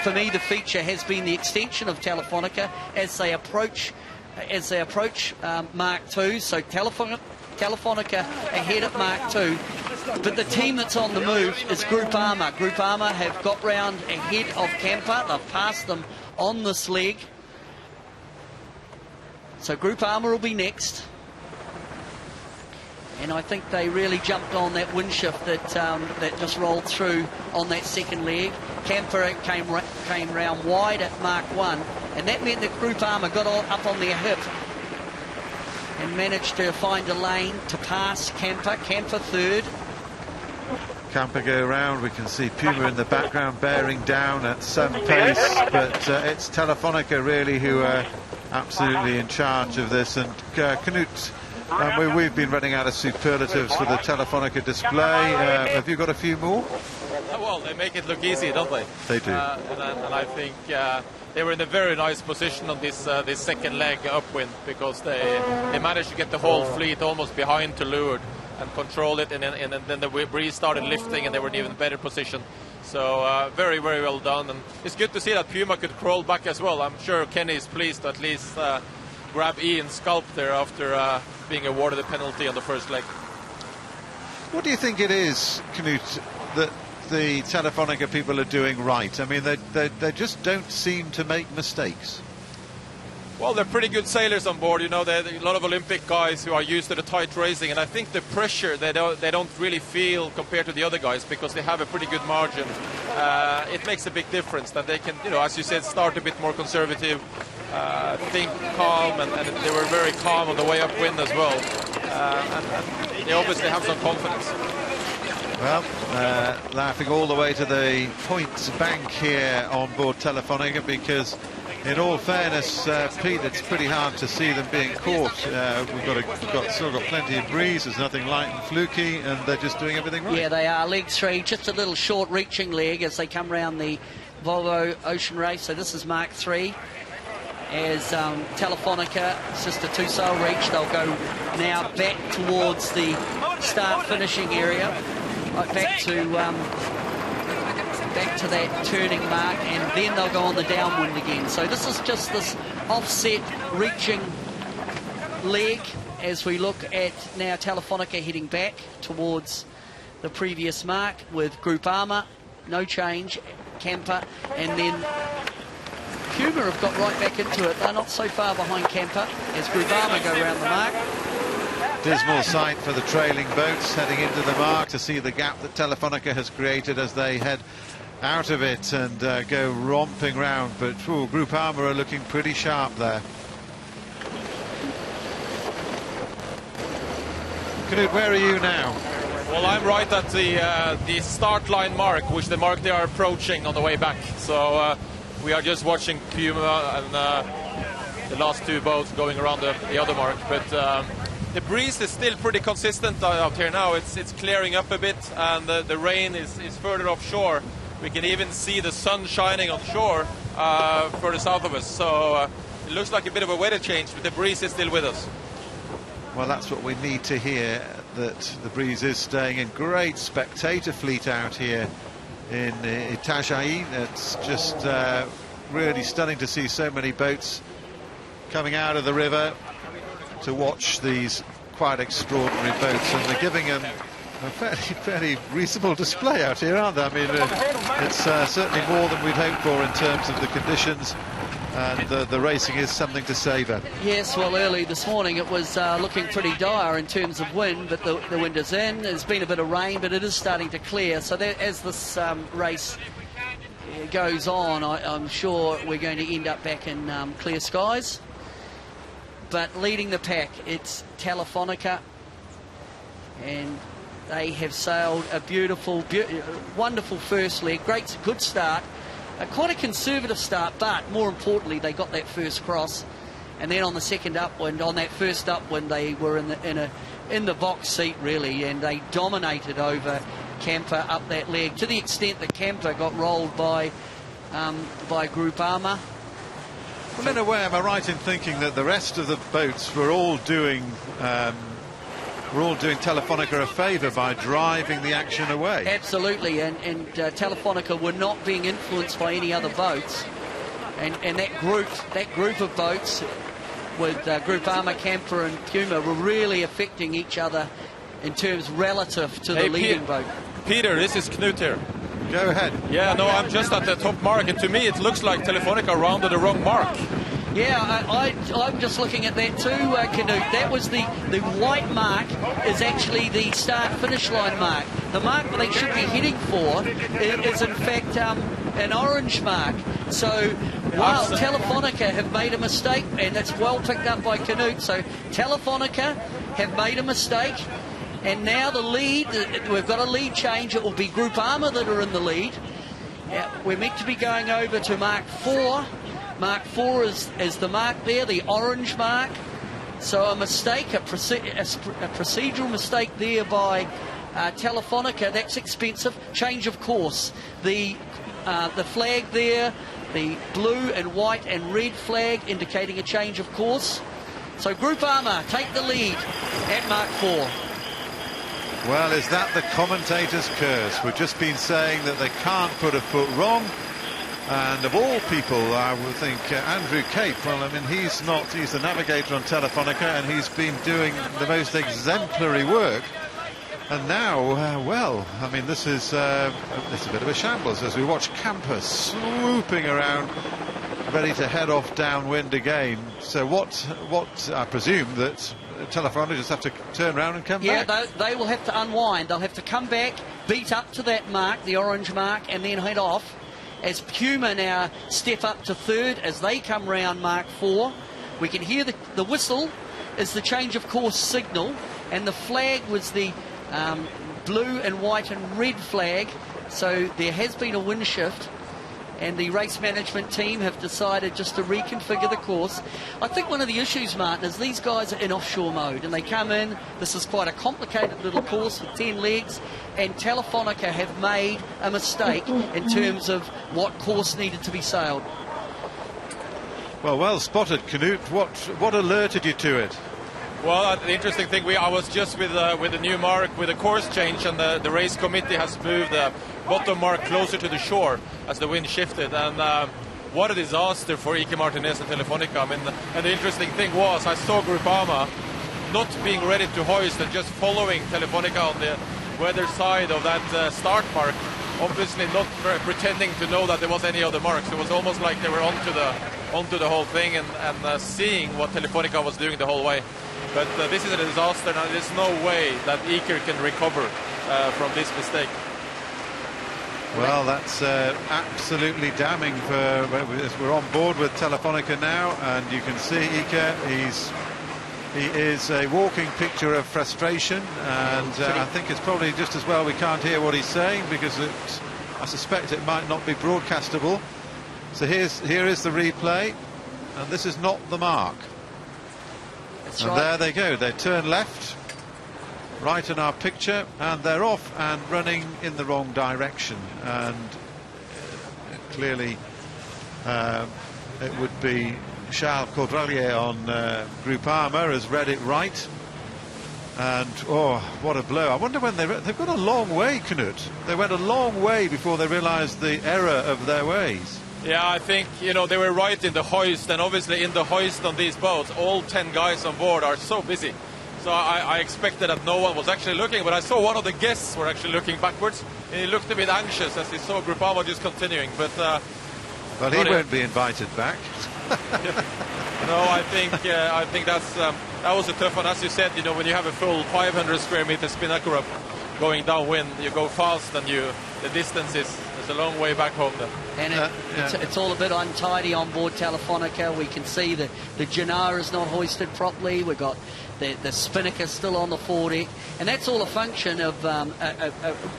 for me, the feature has been the extension of Telefonica as they approach Mark 2. So Telefonica ahead at Mark 2. But the team that's on the move is Group Armour. Group Armour have got round ahead of Camper. They've passed them on this leg. So Group Armour will be next. And I think they really jumped on that wind shift that just rolled through on that second leg. Camper came round wide at Mark 1. And that meant that Group Armour got up on their hip and managed to find a lane to pass Camper. Camper third. Camper go round, we can see Puma in the background bearing down at some pace, but it's Telefonica really who are absolutely in charge of this. And Knut, we've been running out of superlatives for the Telefonica display. Have you got a few more? Well, they make it look easy, don't they? They do. And I think they were in a very nice position on this second leg upwind, because they managed to get the whole fleet almost behind to leeward and control it, and then the breeze started lifting and they were in an even better position. So very, very well done, and it's good to see that Puma could crawl back as well. I'm sure Kenny is pleased to at least grab Ian's scalp there after being awarded a penalty on the first leg. What do you think it is, Knut, that the Telefonica people are doing right? I mean, they just don't seem to make mistakes. Well, they're pretty good sailors on board. You know, they're a lot of Olympic guys who are used to the tight racing, and I think the pressure they don't really feel compared to the other guys, because they have a pretty good margin. It makes a big difference that they can, you know, as you said, start a bit more conservative, think calm, and they were very calm on the way upwind as well. And they obviously have some confidence. Well, laughing all the way to the points bank here on board Telefonica, because in all fairness, Pete, it's pretty hard to see them being caught. We've still got plenty of breeze. There's nothing light and fluky, and they're just doing everything right. Yeah, they are. Leg 3, just a little short reaching leg as they come round the Volvo Ocean Race. So this is Mark 3. As Telefonica, it's just a 2-sail reach. They'll go now back towards the start finishing area, back get to that turning mark, and then they'll go on the downwind again. So this is just this offset reaching leg as we look at now Telefonica heading back towards the previous mark with Groupama, no change, Camper, and then Puma have got right back into it. They're not so far behind Camper as Groupama go around the mark. Dismal sight for the trailing boats heading into the mark to see the gap that Telefonica has created as they head out of it and go romping round. But Groupama are looking pretty sharp there. Knut, where are you now? Well, I'm right at the start line mark, which the mark they are approaching on the way back. So we are just watching Puma and the last two boats going around the other mark. But the breeze is still pretty consistent out here now. It's clearing up a bit, and the rain is further offshore. We can even see the sun shining on shore further south of us. So it looks like a bit of a weather change, but the breeze is still with us. Well, that's what we need to hear, that the breeze is staying in. Great spectator fleet out here in Itajai. It's just really stunning to see so many boats coming out of the river to watch these quite extraordinary boats, and they're giving them a fairly reasonable display out here, aren't they? I mean, it's certainly more than we'd hoped for in terms of the conditions, and the racing is something to savour. Yes, well, early this morning it was looking pretty dire in terms of wind, but the wind is in. There's been a bit of rain, but it is starting to clear. So as this race goes on, I'm sure we're going to end up back in clear skies. But leading the pack, it's Telefonica, and they have sailed a beautiful, wonderful first leg. Good start, quite a conservative start, but more importantly, they got that first cross, and then on the second upwind, on that first upwind, they were in the box seat really, and they dominated over Camper up that leg to the extent that Camper got rolled by Groupama. Well, in a way, am I right in thinking that the rest of the boats were all doing Telefonica a favour by driving the action away? Absolutely, and Telefonica were not being influenced by any other boats, and that group of boats with Groupama, Camper and Puma were really affecting each other in terms relative to the leading boat. Peter, this is Knut here. Go ahead. Yeah, no, I'm just at the top mark, and to me it looks like Telefonica rounded the wrong mark. Yeah, I'm just looking at that too, Knut. That was the white mark is actually the start-finish line mark. The mark that they should be heading for is in fact an orange mark. So while Telefonica have made a mistake, and that's well picked up by Knut, so Telefonica have made a mistake, and now the lead, we've got a lead change. It will be Groupama that are in the lead. We're meant to be going over to Mark 4. Mark 4 is the mark there, the orange mark. So a mistake, a procedural mistake there by Telefonica. That's expensive. Change of course. The flag there, the blue and white and red flag indicating a change of course. So Groupama take the lead at Mark 4. Well, is that the commentator's curse? We've just been saying that they can't put a foot wrong. And of all people, I would think Andrew Cape, well, I mean, he's the navigator on Telefonica, and he's been doing the most exemplary work. And now, well, I mean, this is a bit of a shambles as we watch Camper swooping around, ready to head off downwind again. So what I presume that Telefonica just have to turn around and come back. Yeah, they will have to unwind. They'll have to come back, beat up to that mark, the orange mark, and then head off. As Puma now step up to third as they come round Mark 4. We can hear the whistle is the change of course signal, and the flag was the blue and white and red flag. So there has been a wind shift, and the race management team have decided just to reconfigure the course. I think one of the issues, Martin, is these guys are in offshore mode, and they come in. This is quite a complicated little course with 10 legs, and Telefonica have made a mistake in terms of what course needed to be sailed. Well spotted, Knut. What alerted you to it? Well, the interesting thing, I was just with the new mark, with the course change, and the race committee has moved the bottom mark closer to the shore as the wind shifted, and what a disaster for Ike Martinez and Telefonica. I mean, and the interesting thing was, I saw Groupama not being ready to hoist and just following Telefonica on the weather side of that start mark, obviously not pretending to know that there was any other marks. It was almost like they were onto the whole thing and seeing what Telefonica was doing the whole way. But this is a disaster, and there's no way that Iker can recover from this mistake. Well, that's absolutely damning. We're on board with Telefonica now, and you can see Iker. He is a walking picture of frustration, and I think it's probably just as well we can't hear what he's saying, because I suspect it might not be broadcastable. So here is the replay, and this is not the mark. That's and right. There they go. They turn left, right in our picture, and they're off and running in the wrong direction. And clearly it would be Charles Caudrelier on Groupama has read it right. And oh, what a blow. I wonder when they've got a long way, Knut. They went a long way before they realised the error of their ways. Yeah, I think, you know, they were right in the hoist, and obviously in the hoist on these boats, all 10 guys on board are so busy. So I expected that no one was actually looking, but I saw one of the guests were actually looking backwards, and he looked a bit anxious as he saw Groupama just continuing. But well, he won't be invited back. No, I think that was a tough one. As you said, you know, when you have a full 500 square meter spinnaker up going downwind, you go fast, and the distance is a long way back home then. And it's all a bit untidy on board Telefonica. We can see the Janara is not hoisted properly. We've got the spinnaker still on the foredeck, and that's all a function of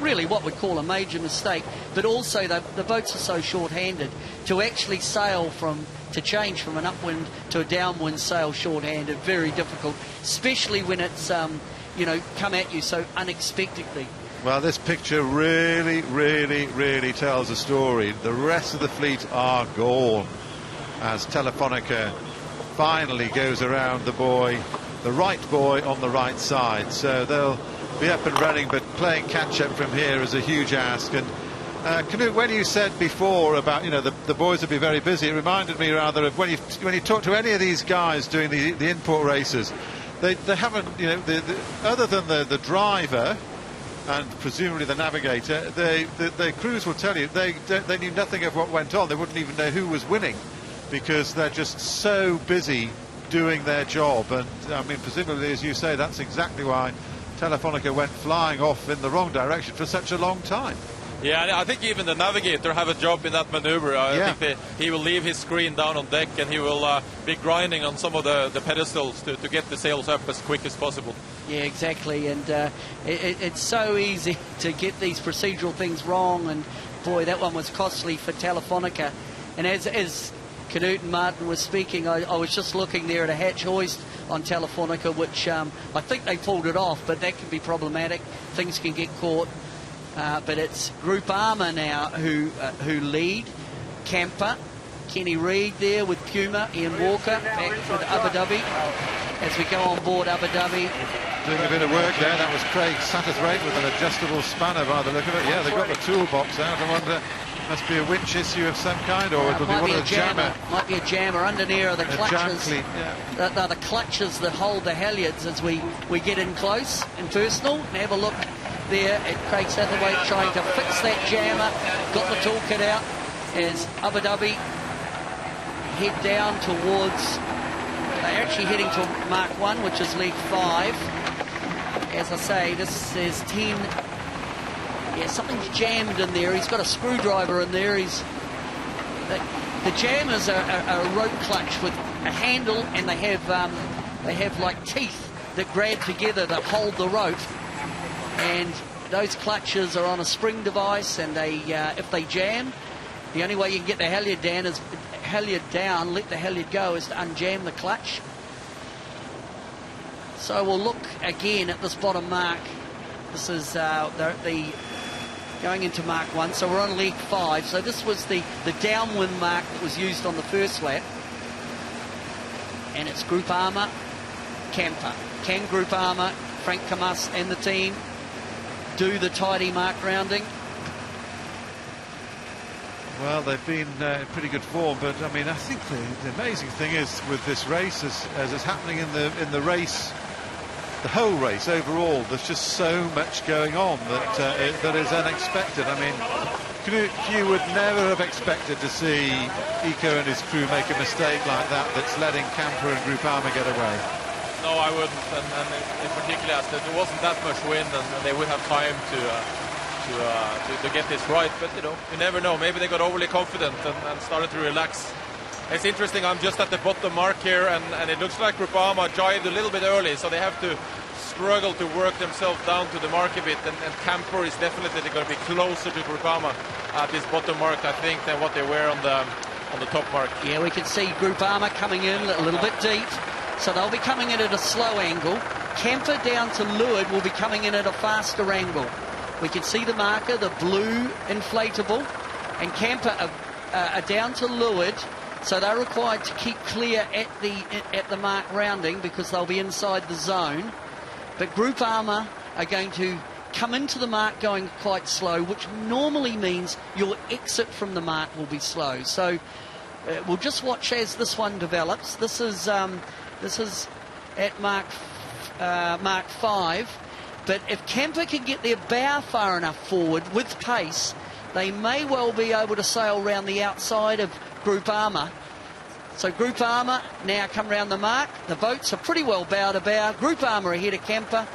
really what we'd call a major mistake. But also the boats are so short-handed to actually to change from an upwind to a downwind sail short-handed, very difficult, especially when it's come at you so unexpectedly. Well, this picture really, really, really tells a story. The rest of the fleet are gone as Telefonica finally goes around the right buoy on the right side. So they'll be up and running, but playing catch-up from here is a huge ask. And Knut, when you said before about the boys would be very busy, it reminded me rather of when you talk to any of these guys doing the in-port races, they haven't, other than the driver and presumably the navigator, the crews will tell you they knew nothing of what went on. They wouldn't even know who was winning, because they're just so busy doing their job. And I mean, presumably, as you say, that's exactly why Telefonica went flying off in the wrong direction for such a long time. Yeah, I think even the navigator have a job in that maneuver. I think he will leave his screen down on deck, and he will be grinding on some of the pedestals to get the sails up as quick as possible. Yeah, exactly. And it's so easy to get these procedural things wrong. And boy, that one was costly for Telefonica. And as Knut and Martin was speaking, I was just looking there at a hatch hoist on Telefonica, which I think they pulled it off, but that can be problematic. Things can get caught. But it's Groupama now who lead. Camper, Kenny Reid there with Puma, Ian Walker back with Abu Dhabi as we go on board Abu Dhabi. Doing a bit of work there. That was Craig Satterthwaite with an adjustable spanner by the look of it. Yeah, they've got the toolbox out. I wonder, must be a winch issue of some kind, or it'll be one of the jammer. Might be a jammer under there are the clutches. The clutches that hold the halyards as we get in close and personal. And have a look there at Craig Satterthwaite trying to fix that jammer. Got the toolkit out as Abu Dhabi head down towards. They're actually heading to Mark 1, which is leg 5. As I say, this is 10. Yeah, something's jammed in there. He's got a screwdriver in there. The jammers are a rope clutch with a handle, and they have like teeth that grab together that hold the rope. And those clutches are on a spring device, and if they jam, the only way you can get the halyard down, let the halyard go, is to unjam the clutch. So we'll look again at this bottom mark. This is the going into Mark 1, so we're on leg 5. So this was the downwind mark that was used on the first lap. And it's Groupama, Camper. Can Groupama, Frank Camus and the team do the tidy mark rounding? Well, they've been in pretty good form, but I mean, I think the amazing thing is with this race, as is happening in the race, the whole race overall, there's just so much going on that is unexpected. I mean, Knut, you would never have expected to see Eco and his crew make a mistake like that that's letting Camper and Groupama get away. No, I wouldn't, and in particular, as there wasn't that much wind, and they would have time to get this right. But you know, you never know. Maybe they got overly confident and started to relax. It's interesting. I'm just at the bottom mark here, and it looks like Groupama jived a little bit early, so they have to struggle to work themselves down to the mark a bit. And Camper is definitely going to be closer to Groupama at this bottom mark, I think, than what they were on the top mark. Yeah, we can see Groupama coming in a little bit deep. So they'll be coming in at a slow angle. Camper down to leeward will be coming in at a faster angle. We can see the marker, the blue inflatable, and Camper are down to leeward, so they're required to keep clear at the mark rounding because they'll be inside the zone. But Groupama are going to come into the mark going quite slow, which normally means your exit from the mark will be slow. So we'll just watch as this one develops. This is at Mark 5, but if Camper can get their bow far enough forward with pace, they may well be able to sail round the outside of Groupama. So Groupama now come round the mark. The boats are pretty well bow to bow. Groupama ahead of Camper.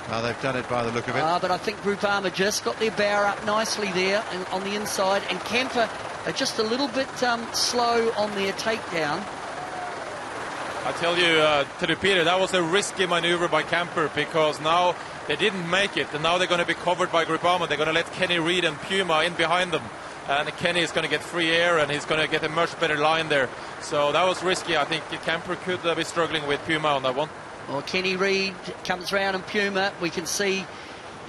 Well, they've done it by the look of it. But I think Groupama just got their bow up nicely there and on the inside, and Camper are just a little bit slow on their takedown. I tell you, to repeat it, that was a risky maneuver by Camper because now they didn't make it, and now they're going to be covered by Groupama. They're going to let Kenny Reed and Puma in behind them, and Kenny is going to get free air, and he's going to get a much better line there. So that was risky. I think Camper could be struggling with Puma on that one. Well, Kenny Reed comes round and Puma. We can see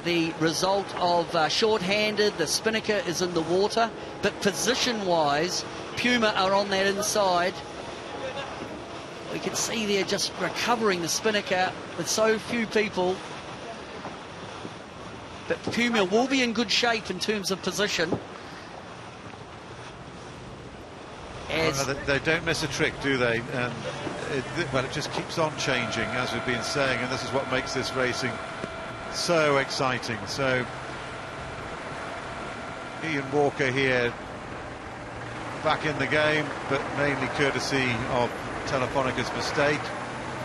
the result of short-handed. The spinnaker is in the water, but position-wise, Puma are on that inside. We can see they're just recovering the spinnaker with so few people. But Puma will be in good shape in terms of position. They don't miss a trick, do they? And it just keeps on changing, as we've been saying, and this is what makes this racing so exciting. So Ian Walker here back in the game, but mainly courtesy of Telefonica's mistake.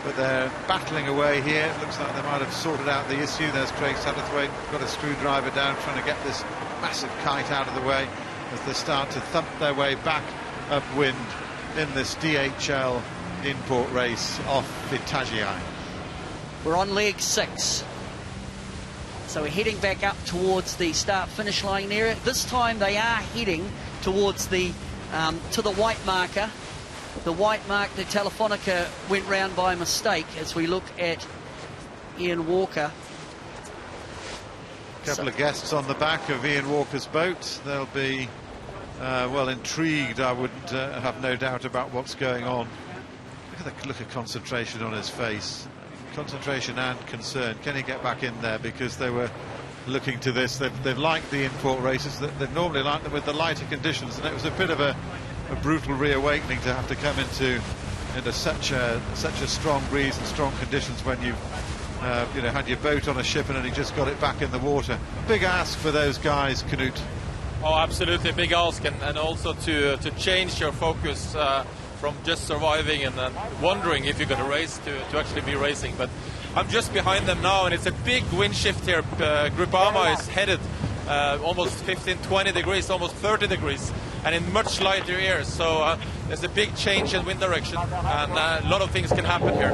But they're battling away here. It looks like they might have sorted out the issue. There's Craig Satterthwaite, got a screwdriver down, trying to get this massive kite out of the way as they start to thump their way back upwind in this DHL In-Port Race off Itajai. We're on leg 6. So we're heading back up towards the start-finish line area. This time they are heading towards the to the white marker. The white mark that Telefonica went round by mistake as we look at Ian Walker. A couple of guests on the back of Ian Walker's boat. They'll be well intrigued, I would have no doubt about what's going on. Look at concentration on his face. Concentration and concern. Can he get back in there? Because they were looking to this. They've liked the in-port races. They've normally liked them with the lighter conditions, and it was a bit of a brutal reawakening to have to come into such a strong breeze and strong conditions when you've had your boat on a ship and only just got it back in the water. Big ask for those guys, Knut. Oh, absolutely, a big ask, and also to change your focus from just surviving and wondering if you're going to race to actually be racing. But I'm just behind them now, and it's a big wind shift here. Groupama is headed almost 15-20 degrees, almost 30 degrees, and in much lighter air. So there's a big change in wind direction, and a lot of things can happen here.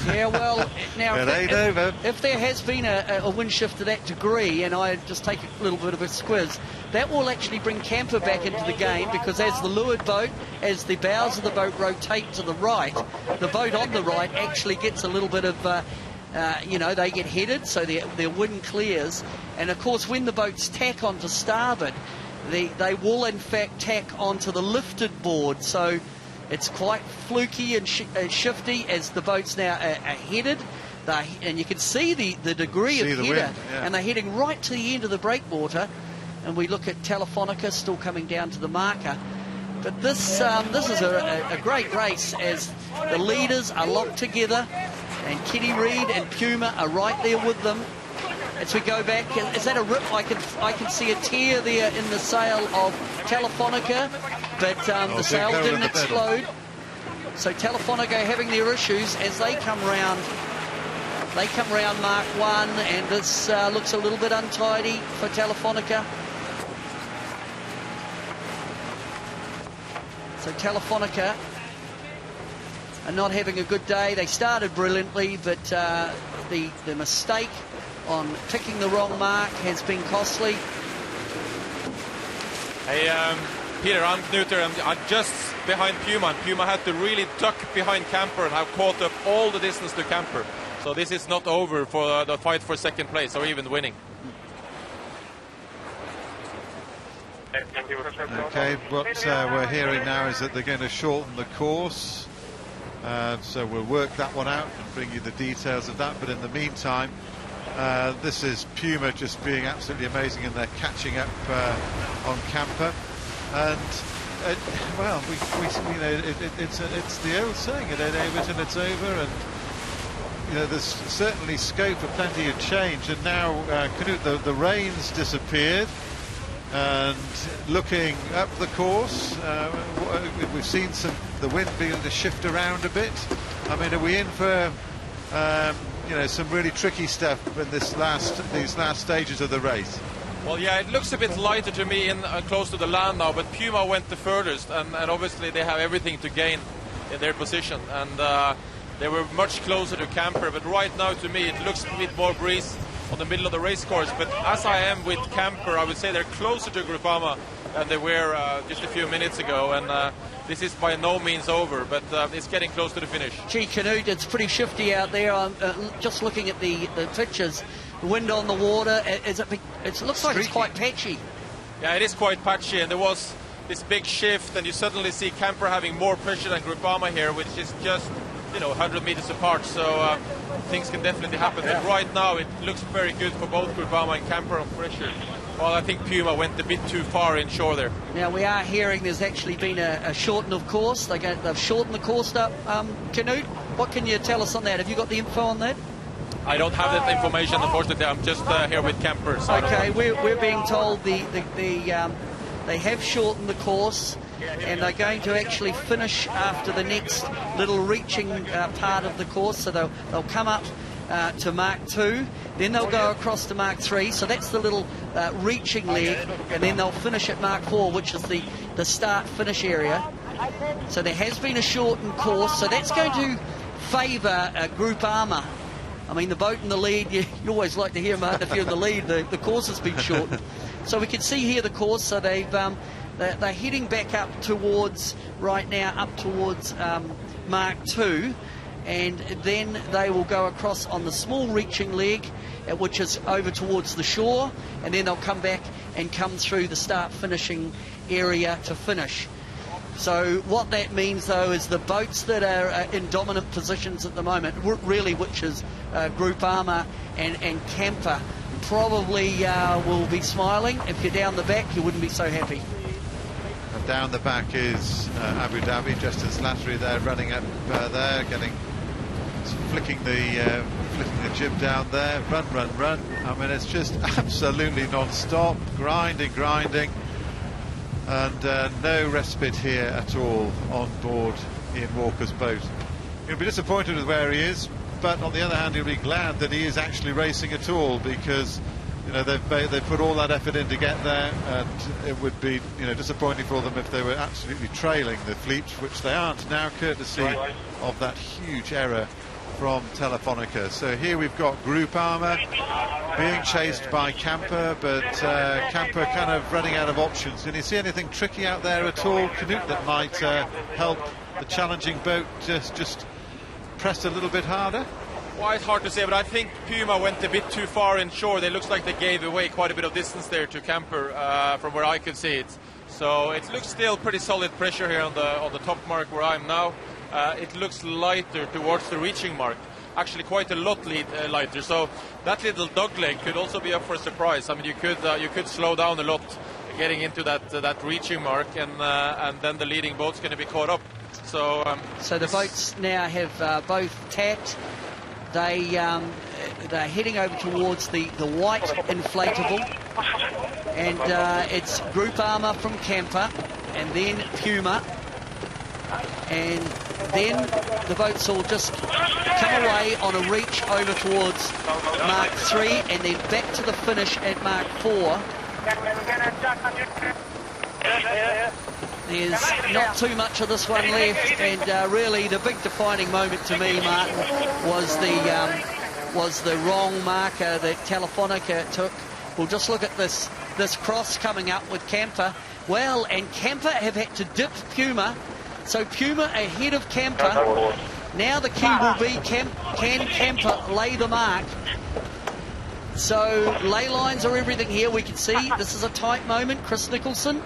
Yeah, well, now if there has been a wind shift to that degree, and I just take a little bit of a squiz, that will actually bring Camper back into the game, because as the leeward boat, as the bows of the boat rotate to the right, the boat on the right actually gets a little bit of they get headed, so their wind clears. And of course, when the boats tack onto starboard, they will in fact tack onto the lifted board, so it's quite fluky and shifty as the boats now are headed. And you can see the degree of header, wind, yeah. and they're heading right to the end of the breakwater. And we look at Telefonica still coming down to the marker. But this is a great race as the leaders are locked together, and Kenny Reid and Puma are right there with them. As we go back, is that a rip? I can see a tear there in the sail of Telefonica, but the sail didn't explode. So Telefonica having their issues as they come round. They come round Mark 1, and this looks a little bit untidy for Telefonica. So Telefonica are not having a good day. They started brilliantly, but the mistake on picking the wrong mark has been costly. Hey, Peter, I'm Knuter. I'm just behind Puma. And Puma had to really duck behind Camper and have caught up all the distance to Camper. So this is not over for the fight for second place or even winning. Okay, what we're hearing now is that they're going to shorten the course. So we'll work that one out and bring you the details of that. But in the meantime, this is Puma just being absolutely amazing, and they're catching up on Camper. And well, you know, it's the old saying, it ain't over till it's over, and you know, there's certainly scope for plenty of change. And now Knut, the rain's disappeared, and looking up the course, we've seen the wind beginning to shift around a bit. I mean, are we in for you know, some really tricky stuff in these last stages of the race? Well, yeah, it looks a bit lighter to me in close to the land now, but Puma went the furthest, and obviously they have everything to gain in their position, and they were much closer to Camper. But right now, to me, it looks a bit more breeze on the middle of the race course. But as I am with Camper, I would say they're closer to Groupama than they were just a few minutes ago, and this is by no means over, but it's getting close to the finish. Gee, Knut, it's pretty shifty out there. I'm just looking at the pictures. The wind on the water, it looks like it's quite patchy. Yeah, it is quite patchy, and there was this big shift, and you suddenly see Camper having more pressure than Groupama here, which is just, you know, 100 meters apart, so things can definitely happen. But right now it looks very good for both Groupama and Camper on pressure. Well, I think Puma went a bit too far inshore there. Now we are hearing there's actually been a shorten of course. They've shortened the course up. Knut, what can you tell us on that? Have you got the info on that? I don't have that information, unfortunately. I'm just here with Camper. So okay, we're being told they have shortened the course, and they're going to actually finish after the next little reaching part of the course. So they'll come up to Mark 2, then they'll go across to Mark 3, so that's the little reaching leg, and then they'll finish at Mark 4, which is the start-finish area. So there has been a shortened course, so that's going to favour Groupama. I mean, the boat in the lead, you always like to hear, Martin, if you're in the lead, the course has been shortened. So we can see here the course, so they're heading back up towards, right now, up towards Mark 2, and then they will go across on the small reaching leg, which is over towards the shore, and then they'll come back and come through the start-finishing area to finish. So what that means, though, is the boats that are in dominant positions at the moment, really, which is Groupama and Camper, probably will be smiling. If you're down the back, you wouldn't be so happy. And down the back is Abu Dhabi, Justin Slattery there, running up there, flicking the jib down there, run. I mean, it's just absolutely non-stop, grinding. And no respite here at all on board Ian Walker's boat. He'll be disappointed with where he is, but on the other hand, he'll be glad that he is actually racing at all, because you know they've put all that effort in to get there, and it would be, you know, disappointing for them if they were absolutely trailing the fleet, which they aren't now, courtesy of that huge error from Telefonica. So here we've got Groupama being chased by Camper, but Camper kind of running out of options. Can you see anything tricky out there at all, Knut, that might help the challenging boat just press a little bit harder? Well, it's hard to say, but I think Puma went a bit too far inshore. It looks like they gave away quite a bit of distance there to Camper from where I could see it. So it looks still pretty solid pressure here on the top mark where I'm now. It looks lighter towards the reaching mark. actually quite a lot lighter. So that little dog leg could also be up for a surprise. I mean, you could slow down a lot getting into that reaching mark, and then the leading boat's going to be caught up. So the boats now have both tacked. They're heading over towards the white inflatable, and it's Group Armour from Camper, and then Puma, and then the boats will just come away on a reach over towards Mark 3, and then back to the finish at Mark 4. There's not too much of this one left, and really the big defining moment to me, Martin, was the wrong marker that Telefonica took. We'll just look at this cross coming up with Camper. Well, and Camper have had to dip Puma, so Puma ahead of Camper. Now the key will be, can Camper lay the mark? So ley lines are everything here. We can see this is a tight moment. Chris Nicholson,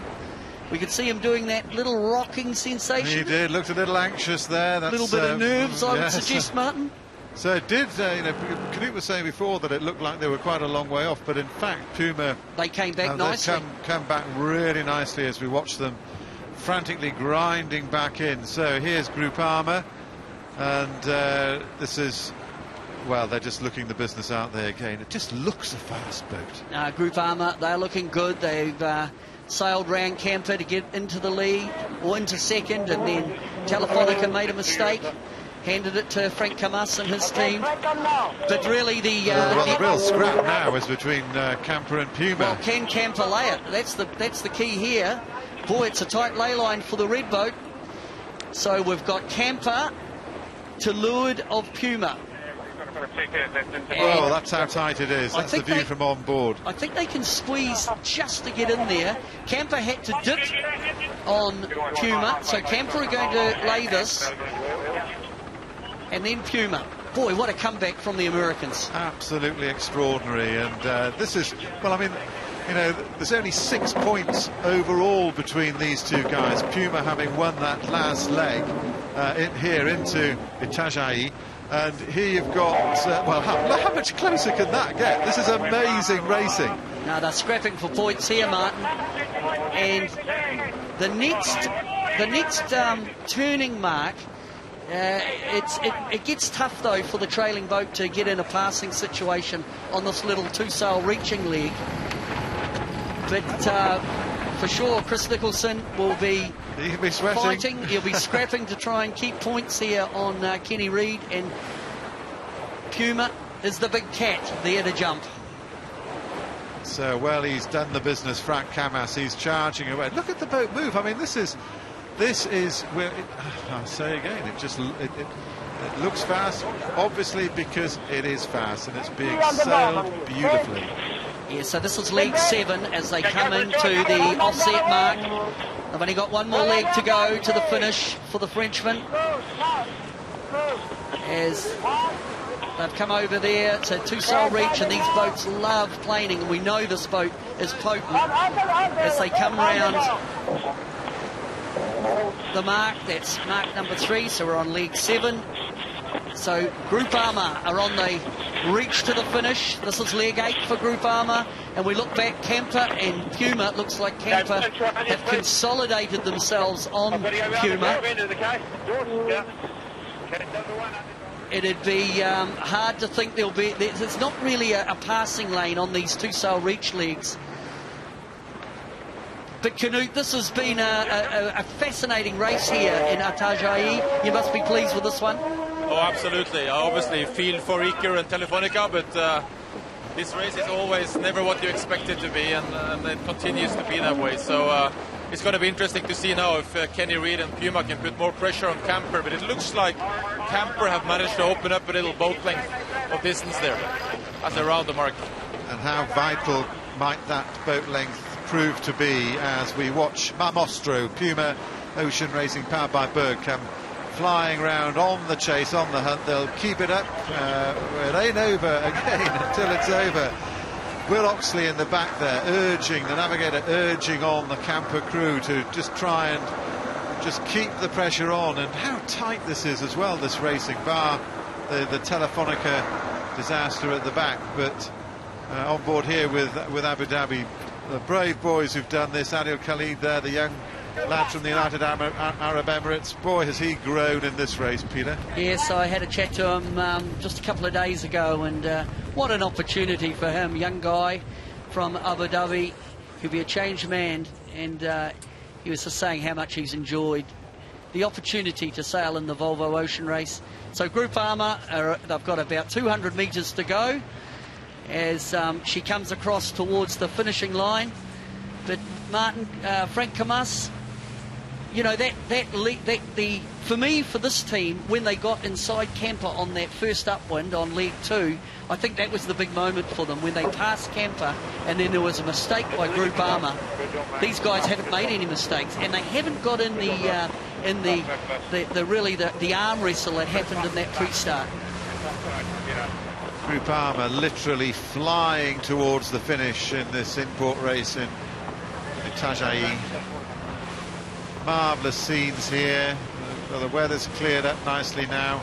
we could see him doing that little rocking sensation. He did, looked a little anxious there. A little bit of nerves, I would suggest, Martin. So it did, Knut was saying before that it looked like they were quite a long way off, but in fact Puma, they came back nicely. Come back really nicely as we watch them frantically grinding back in. So here's Group Armour, and this is, well, they're just looking the business out there again. It just looks a fast boat. Group Armour, they're looking good. They've sailed round Camper to get into the lead, or into second, and then Telefonica made a mistake, handed it to Frank Camas and his team. But really the real scrap now is between Camper and Puma. Well, can Camper lay it? That's the key here. Boy, it's a tight ley line for the red boat. So we've got Camper to leeward of Puma. Well, that's how tight it is. That's the view from on board. I think they can squeeze just to get in there. Camper had to dip on Puma, so Camper are going to lay this. And then Puma. Boy, what a comeback from the Americans. Absolutely extraordinary. And this is, well, I mean, you know, there's only 6 points overall between these two guys. Puma having won that last leg here into Itajai. And here you've got, well, how much closer can that get? This is amazing racing. Now they're scrapping for points here, Martin. And the next turning mark, it gets tough though for the trailing boat to get in a passing situation on this little two-sail reaching leg. But for sure, Chris Nicholson will be fighting. He'll be scrapping to try and keep points here on Kenny Reid, and Puma is the big cat there to jump. So, well, he's done the business, Frank Camas. He's charging away. Look at the boat move. I mean, this is where I'll say again, it looks fast, obviously, because it is fast and it's being sailed beautifully. Yeah, so this is leg 7 as they come into the offset mark. They've only got one more leg to go to the finish for the Frenchman. As they've come over there, it's a two-sail reach, and these boats love planing, and we know this boat is potent. As they come round the mark, that's mark number 3, so we're on leg 7. So Group Armour are on the reach to the finish. This is leg 8 for Group Armour, and we look back, Camper and Puma. It looks like Camper have consolidated themselves on Puma. It'd be hard to think there's not really a passing lane on these two-sail reach legs. But Knut, this has been a fascinating race here in Itajai. You must be pleased with this one. Oh, absolutely. I obviously feel for Iker and Telefonica, but this race is always never what you expect it to be, and it continues to be that way. So it's going to be interesting to see now if Kenny Reid and Puma can put more pressure on Camper, but it looks like Camper have managed to open up a little boat length of distance there as they round the mark. And how vital might that boat length prove to be as we watch Mamostro, Puma Ocean Racing powered by Berg, come flying round on the chase, on the hunt. They'll keep it up. It ain't over again until it's over. Will Oxley in the back there urging, the navigator urging on the Camper crew to just try and just keep the pressure on. And how tight this is as well, this racing bar. the Telefonica disaster at the back, but on board here with Abu Dhabi, the brave boys who've done this. Adil Khalid there, the young lad from the United Arab Emirates. Boy, has he grown in this race, Peter. Yes, I had a chat to him just a couple of days ago, and what an opportunity for him. Young guy from Abu Dhabi, he'll be a changed man, and he was just saying how much he's enjoyed the opportunity to sail in the Volvo Ocean Race. So Group Armour, they've got about 200 metres to go as she comes across towards the finishing line. But Martin, Frank Camas, you know, for me, for this team, when they got inside Camper on that first upwind on leg 2, I think that was the big moment for them, when they passed Camper and then there was a mistake by Group Armour. These guys haven't made any mistakes, and they haven't got in the arm wrestle that happened in that pre-start. Group Armour literally flying towards the finish in this in-port race in Itajai. Marvellous scenes here. The weather's cleared up nicely now,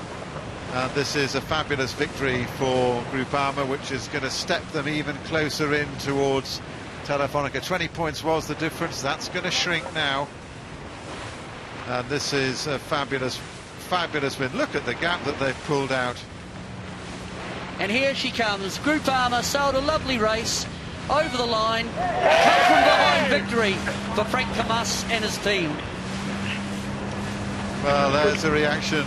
and this is a fabulous victory for Group Armour, which is going to step them even closer in towards Telefonica. 20 points was the difference. That's going to shrink now, and this is a fabulous win. Look at the gap that they've pulled out. And here she comes. Group Armour sailed a lovely race over the line. Come from behind victory for Frank Camas and his team. Well, there's a reaction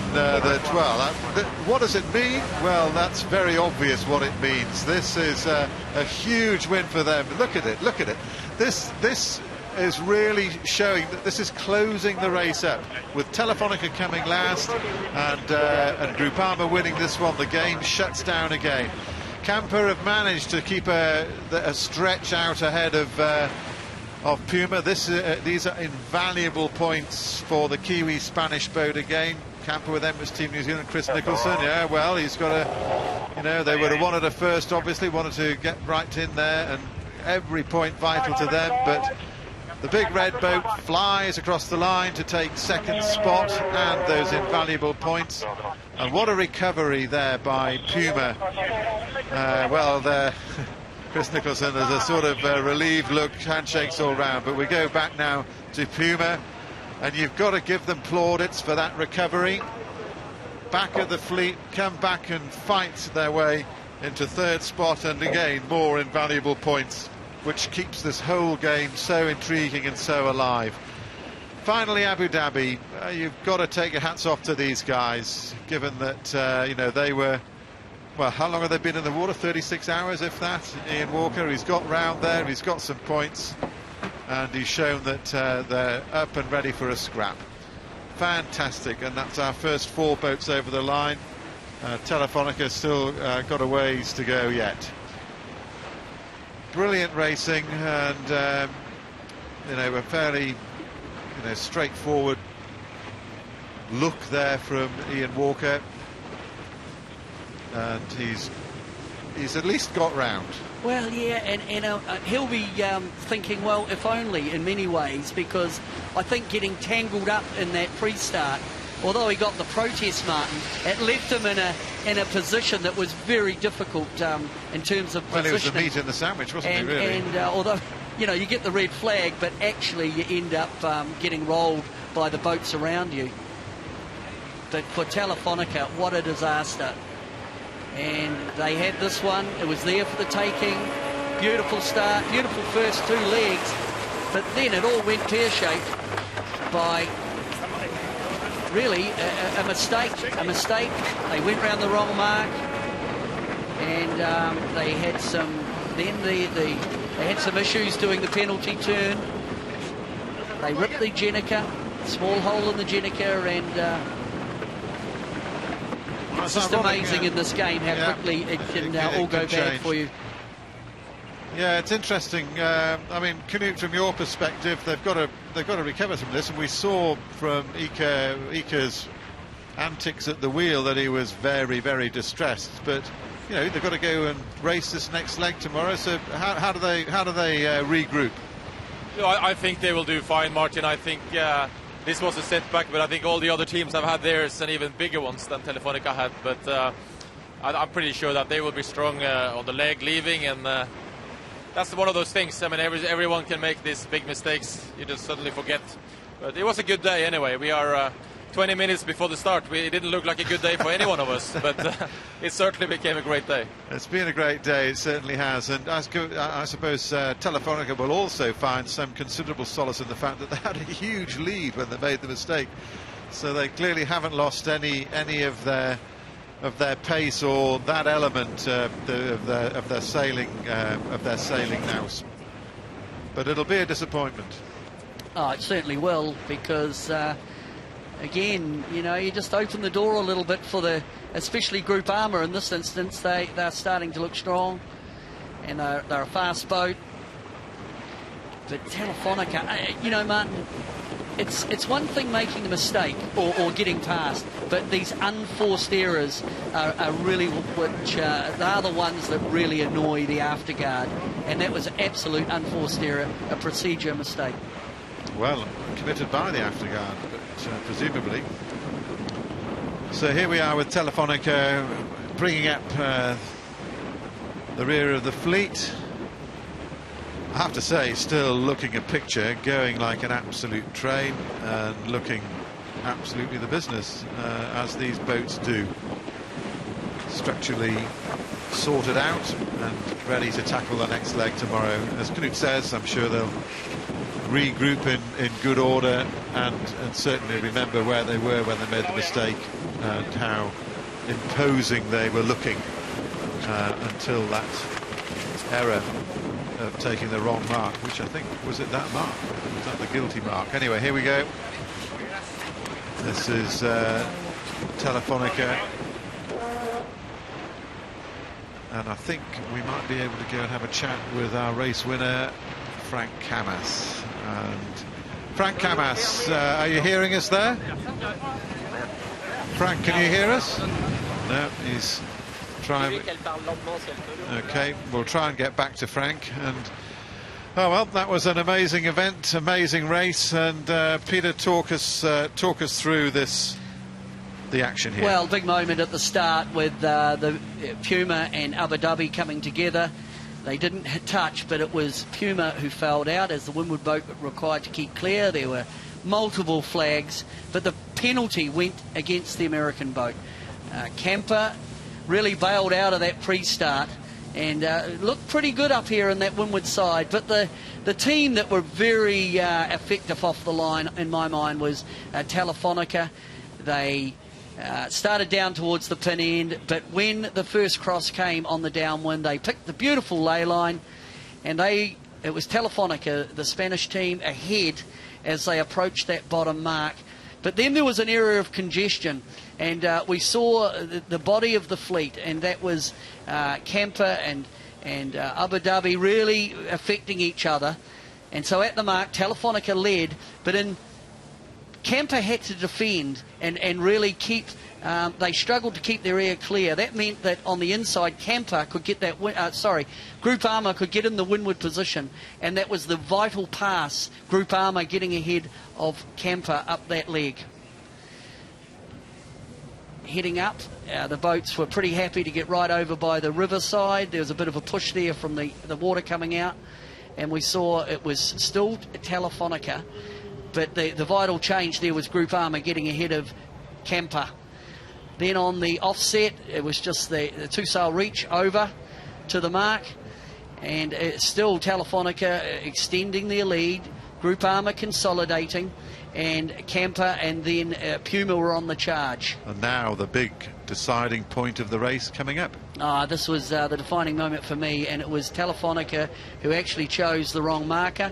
what does it mean? Well, that's very obvious what it means. This is a huge win for them. Look at it, look at it. This is really showing that this is closing the race up, with Telefonica coming last and Group Armour winning this one. The game shuts down again. Camper have managed to keep a stretch out ahead of Puma. These are invaluable points for the Kiwi Spanish boat again. Camper with Emirates Team New Zealand, Chris Nicholson. Yeah, well, he's got they would have wanted a first, obviously, wanted to get right in there, and every point vital to them, but the big red boat flies across the line to take second spot and those invaluable points. And what a recovery there by Puma. Chris Nicholson has a sort of relieved look, handshakes all round. But we go back now to Puma, and you've got to give them plaudits for that recovery. Back of the fleet, come back and fight their way into third spot, and again more invaluable points, which keeps this whole game so intriguing and so alive. Finally, Abu Dhabi, you've got to take your hats off to these guys, given that they were, well, how long have they been in the water? 36 hours, if that. Ian Walker, he's got round there, he's got some points, and he's shown that they're up and ready for a scrap. Fantastic, and that's our first 4 boats over the line. Telefonica still got a ways to go yet. Brilliant racing, and a fairly straightforward look there from Ian Walker, and he's at least got round. Well, yeah, and he'll be thinking, well, if only, in many ways, because I think getting tangled up in that pre-start, although he got the protest, Martin, it left him in a position that was very difficult in terms of positioning. Well, it was the meat in the sandwich, wasn't he, really? And although, you get the red flag, but actually you end up getting rolled by the boats around you. But for Telefonica, what a disaster. And they had this one, it was there for the taking. Beautiful start, beautiful first 2 legs, but then it all went pear-shaped by really a mistake. They went round the wrong mark, and they had some issues doing the penalty turn. They ripped the Jenica, small hole in the Jenica, and it's just amazing in this game how quickly it can all go bad for you. Yeah, it's interesting. I mean, Knut, from your perspective, they've got to recover from this, and we saw from Ika's antics at the wheel that he was very, very distressed. But they've got to go and race this next leg tomorrow. So how do they regroup? I think they will do fine, Martin. I think this was a setback, but I think all the other teams have had theirs and even bigger ones than Telefonica had. But I'm pretty sure that they will be strong on the leg leaving, and that's one of those things. I mean, everyone can make these big mistakes. You just suddenly forget. But it was a good day anyway. We are 20 minutes before the start. It didn't look like a good day for any one of us, but it certainly became a great day. It's been a great day, it certainly has, and I suppose Telefonica will also find some considerable solace in the fact that they had a huge lead when they made the mistake, so they clearly haven't lost any of their pace or that element of their sailing now. But it'll be a disappointment. Oh, it certainly will, because again, you know, you just open the door a little bit for especially Group Armour in this instance. They're starting to look strong, and they're a fast boat. But Telefonica, you know, Martin, it's one thing making a mistake or getting past, but these unforced errors are really which they're the ones that really annoy the afterguard, and that was an absolute unforced error, a procedure mistake. Well, committed by the afterguard, but presumably. So here we are with Telefonica bringing up the rear of the fleet. I have to say, still looking a picture, going like an absolute train and looking absolutely the business, as these boats do. Structurally sorted out and ready to tackle the next leg tomorrow. As Knut says, I'm sure they'll regroup in good order and certainly remember where they were when they made the mistake and how imposing they were looking until that error of taking the wrong mark, which I think was at that mark. Was that the guilty mark? Anyway, here we go. This is Telefonica, and I think we might be able to go and have a chat with our race winner, Frank Camas. And Frank Camas, are you hearing us there? Frank, can you hear us? No, he's trying. Okay, we'll try and get back to Frank. And oh well, that was an amazing event, amazing race. And Peter, talk us through the action here. Well, big moment at the start with the Puma and Abu Dhabi coming together. They didn't touch, but it was Puma who fouled out as the windward boat required to keep clear. There were multiple flags, but the penalty went against the American boat. Camper really bailed out of that pre-start and looked pretty good up here in that windward side. But the team that were very effective off the line, in my mind, was Telefonica. They started down towards the pin end, but when the first cross came on the downwind, they picked the beautiful ley line, and it was Telefonica, the Spanish team, ahead as they approached that bottom mark. But then there was an area of congestion, and we saw the body of the fleet, and that was Camper and Abu Dhabi really affecting each other. And so at the mark, Telefonica led, but Camper had to defend and really keep. They struggled to keep their air clear. That meant that on the inside, Camper could get that. Group Armour could get in the windward position, and that was the vital pass. Group Armour getting ahead of Camper up that leg. Heading up, the boats were pretty happy to get right over by the riverside. There was a bit of a push there from the water coming out, and we saw it was still Telefonica. But the vital change there was Group Armour getting ahead of Camper. Then on the offset, it was just the two-sail reach over to the mark. And it's still Telefonica extending their lead, Group Armour consolidating, and Camper and then Puma were on the charge. And now the big deciding point of the race coming up. This was the defining moment for me, and it was Telefonica who actually chose the wrong marker.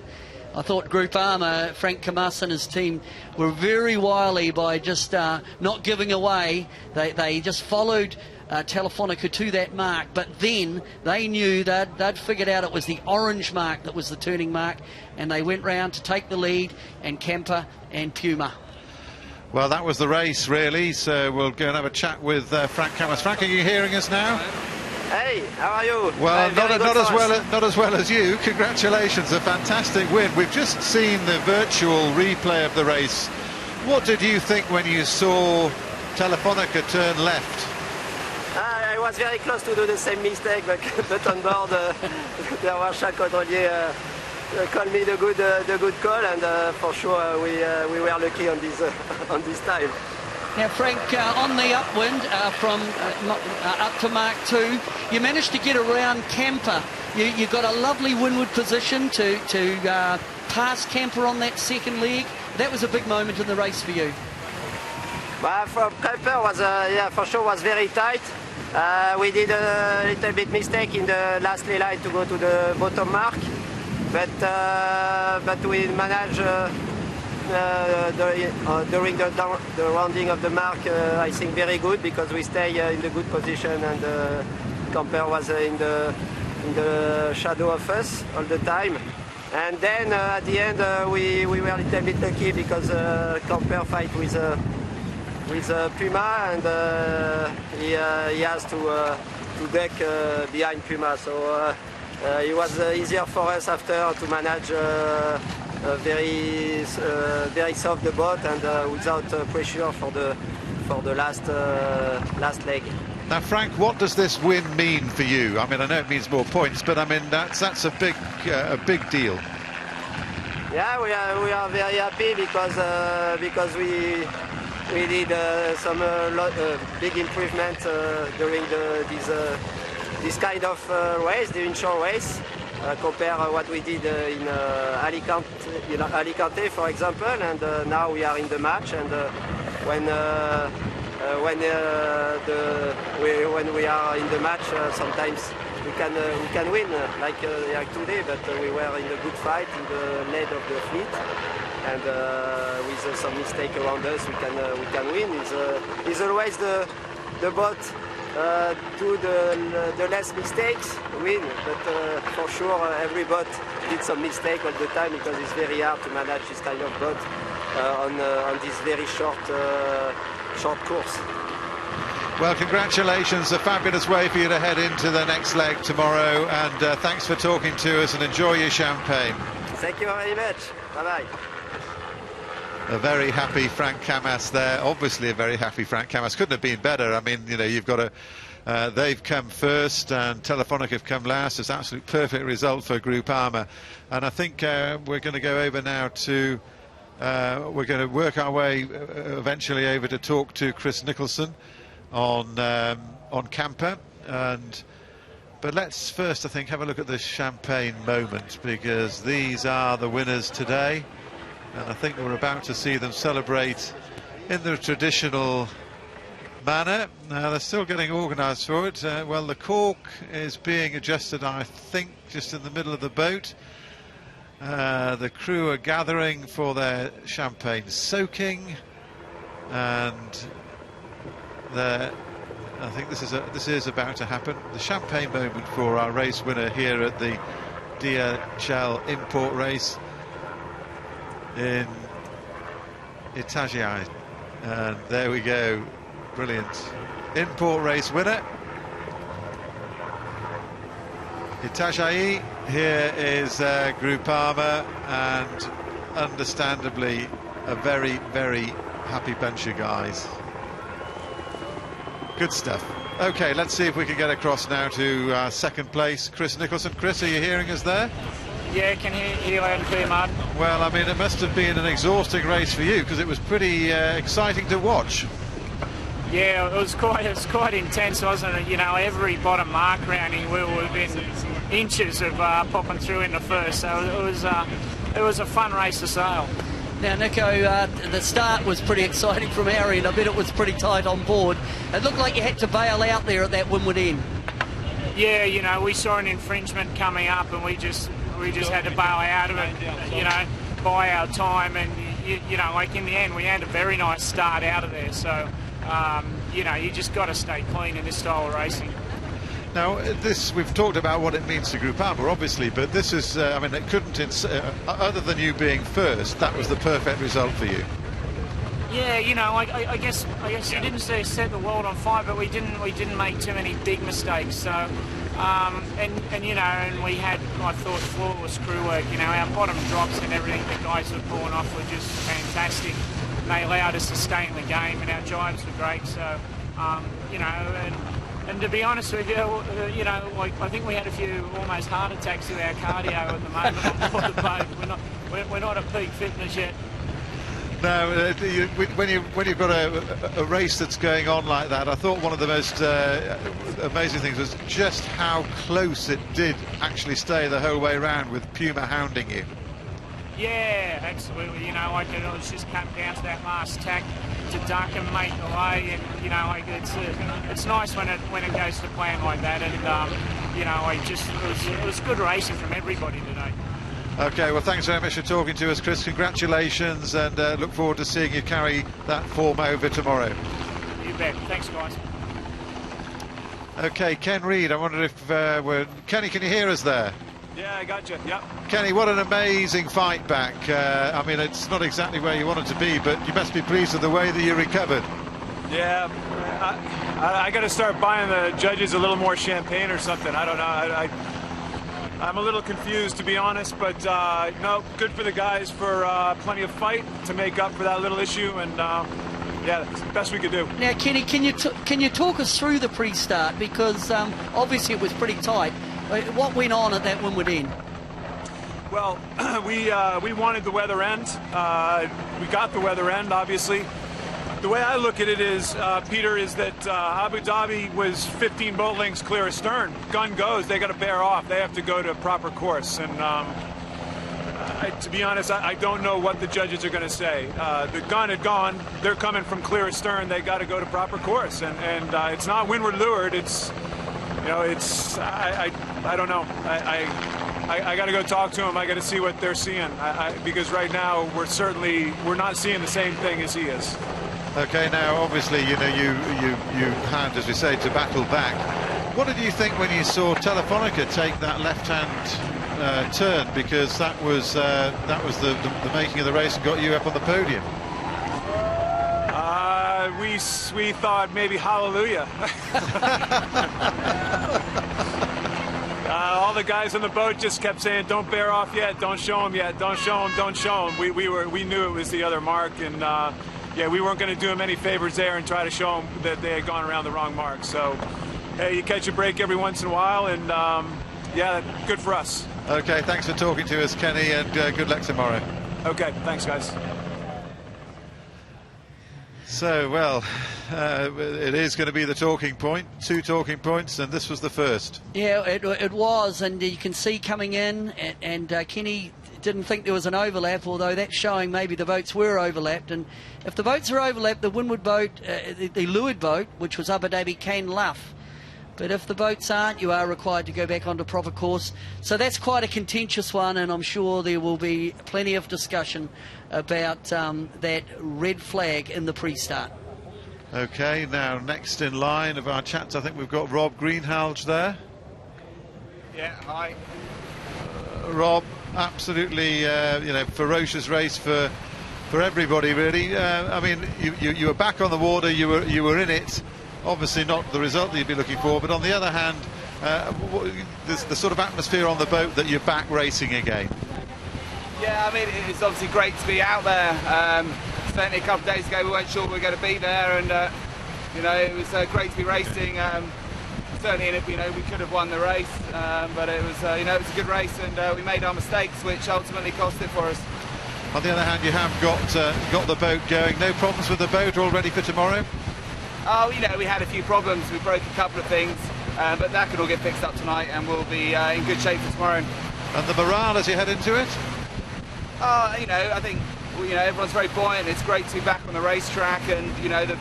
I thought Group Armour, Frank Camas and his team, were very wily by just not giving away. They just followed Telefonica to that mark, but then they knew they'd figured out it was the orange mark that was the turning mark, and they went round to take the lead, and Camper and Puma. Well, that was the race, really, so we'll go and have a chat with Frank Camas. Frank, are you hearing us now? Hey, how are you? Well, not as well as you. Congratulations, a fantastic win. We've just seen the virtual replay of the race What did you think when you saw Telefonica turn left? I was very close to do the same mistake, but on board there was Jacques Caudrelier called me the good call, and for sure we were lucky on this time. Now, Frank, on the upwind from up to Mark 2, you managed to get around Camper. You got a lovely windward position to pass Camper on that second leg. That was a big moment in the race for you. Well, for Camper was for sure was very tight. We did a little bit mistake in the last lay line to go to the bottom mark, but we managed during the rounding of the mark, I think very good, because we stay in the good position, and Camper was in the shadow of us all the time. And then at the end we were a little bit lucky, because Camper fight with Puma, and he has to duck behind Puma, so it was easier for us after to manage very soft the boat, and without pressure for the last leg. Now, Frank, what does this win mean for you? I mean, I know it means more points, but I mean that's a big deal. Yeah, we are very happy, because we did some big improvement during this kind of race, the inshore race, compare what we did in Alicante, for example, and now we are in the match, and when we are in the match, sometimes we can win, like today, but we were in a good fight in the lead of the fleet, and with some mistake around us, we can win. It's always the boat do the less mistakes win, but for sure every boat did some mistake all the time, because it's very hard to manage this kind of boat on this very short course. Well, congratulations, a fabulous way for you to head into the next leg tomorrow, and thanks for talking to us, and enjoy your champagne. Thank you very much. Bye-bye. A very happy Frank Camas there, obviously a very happy Frank Camas. Couldn't have been better. I mean, you know, you've got they've come first and Telefonica have come last. It's an absolute perfect result for Groupama. And I think we're going to go over now to, we're going to work our way eventually over to talk to Chris Nicholson on Camper. But let's first, I think, have a look at the champagne moment, because these are the winners today. And I think we're about to see them celebrate in the traditional manner. Now, they're still getting organised for it. Well, the cork is being adjusted, I think, just in the middle of the boat. The crew are gathering for their champagne soaking, and I think this is about to happen. The champagne moment for our race winner here at the DHL In-Port Race in Itajai, and there we go, brilliant. In-Port Race winner Itajai. Here is Groupama, and understandably a very, very happy bunch of guys. Good stuff. Okay, let's see if we can get across now to second place, Chris Nicholson. Chris, are you hearing us there? Yeah, can hear loud and clear, Martin. Well, I mean, it must have been an exhausting race for you, because it was pretty exciting to watch. Yeah, it was quite intense, wasn't it? You know, every bottom mark rounding we were within inches of popping through in the first, so it was a fun race to sail. Now, Nico, the start was pretty exciting from our end. I bet it was pretty tight on board. It looked like you had to bail out there at that windward end. Yeah, you know, we saw an infringement coming up, and we just had to bail out of it, you know, buy our time, and you know, like in the end we had a very nice start out of there, so you know, you just got to stay clean in this style of racing. Now, we've talked about what it means to Groupama, obviously, but this is, I mean, it couldn't, other than you being first, that was the perfect result for you. Yeah, you know, I guess you didn't set the world on fire, but we didn't make too many big mistakes. So, and you know, and we had, I thought, flawless crew work. You know, our bottom drops and everything the guys were pulling off were just fantastic. they allowed us to stay in the game, and our drives were great. So, you know, and to be honest with you, you know, like, I think we had a few almost heart attacks with our cardio at the moment on board the boat. We're not at peak fitness yet. No, when you've got a race that's going on like that, I thought one of the most amazing things was just how close it did actually stay the whole way around with Puma hounding you. Yeah, absolutely. You know, like, it was just come down to that last tack to duck and make the way, and you know, like, it's nice when it goes to plan like that, and you know, it was good racing from everybody today. Okay, well, thanks very much for talking to us, Chris. Congratulations, and look forward to seeing you carry that form over tomorrow. You bet. Thanks, guys. Okay, Ken Reid, I wonder if Kenny, can you hear us there? Yeah, I got you. Yep. Kenny, what an amazing fight back. I mean, it's not exactly where you wanted to be, but you must be pleased with the way that you recovered. Yeah, I got to start buying the judges a little more champagne or something. I don't know. I'm a little confused, to be honest, but no, good for the guys for plenty of fight to make up for that little issue, and yeah, that's the best we could do. Now, Kenny, can you talk us through the pre-start, because obviously it was pretty tight. What went on at that windward end? Well, we wanted the weather end. We got the weather end, obviously. The way I look at it is, Peter, is that Abu Dhabi was 15 boat lengths clear astern. Gun goes, they got to bear off. They have to go to a proper course. And to be honest, I don't know what the judges are going to say. The gun had gone. They're coming from clear astern. They got to go to proper course. And it's not windward leeward. It's, you know, it's, I don't know. I got to go talk to them. I got to see what they're seeing. Because right now we're not seeing the same thing as he is. Okay, now obviously, you know, you had, as we say, to battle back. What did you think when you saw Telefonica take that left-hand turn? Because that was the making of the race and got you up on the podium. We thought maybe hallelujah. All the guys on the boat just kept saying, "Don't bear off yet. Don't show him yet. Don't show him. Don't show him." We knew it was the other mark, and yeah, we weren't going to do him any favors there and try to show him that they had gone around the wrong mark. So, hey, you catch a break every once in a while, and yeah, good for us. Okay, thanks for talking to us, Kenny, and good luck tomorrow. Okay, thanks, guys. So, well, it is going to be the talking point, 2 talking points, and this was the first. Yeah, it was, and you can see coming in, and Kenny didn't think there was an overlap, although that's showing maybe the boats were overlapped. And if the boats are overlapped, the windward boat, the leeward boat, which was Abu Dhabi, can luff. But if the boats aren't, you are required to go back onto proper course. So that's quite a contentious one, and I'm sure there will be plenty of discussion about that red flag in the pre-start. Okay, now next in line of our chats, I think we've got Rob Greenhalgh there. Yeah, hi. Rob, absolutely, you know, ferocious race for everybody, really. I mean, you were back on the water, you were in it. Obviously not the result that you'd be looking for, but on the other hand, there's the sort of atmosphere on the boat that you're back racing again. Yeah, I mean, it's obviously great to be out there. Certainly a couple of days ago we weren't sure we were going to be there, and you know, it was great to be racing. Certainly, you know, we could have won the race, but it was, you know, it was a good race, and we made our mistakes, which ultimately cost it for us. On the other hand, you have got the boat going. No problems with the boat, all ready for tomorrow? Oh, you know, we had a few problems. We broke a couple of things, but that could all get fixed up tonight, and we'll be in good shape for tomorrow. And the morale as you head into it? You know, I think, you know, everyone's very buoyant. It's great to be back on the racetrack, and you know, the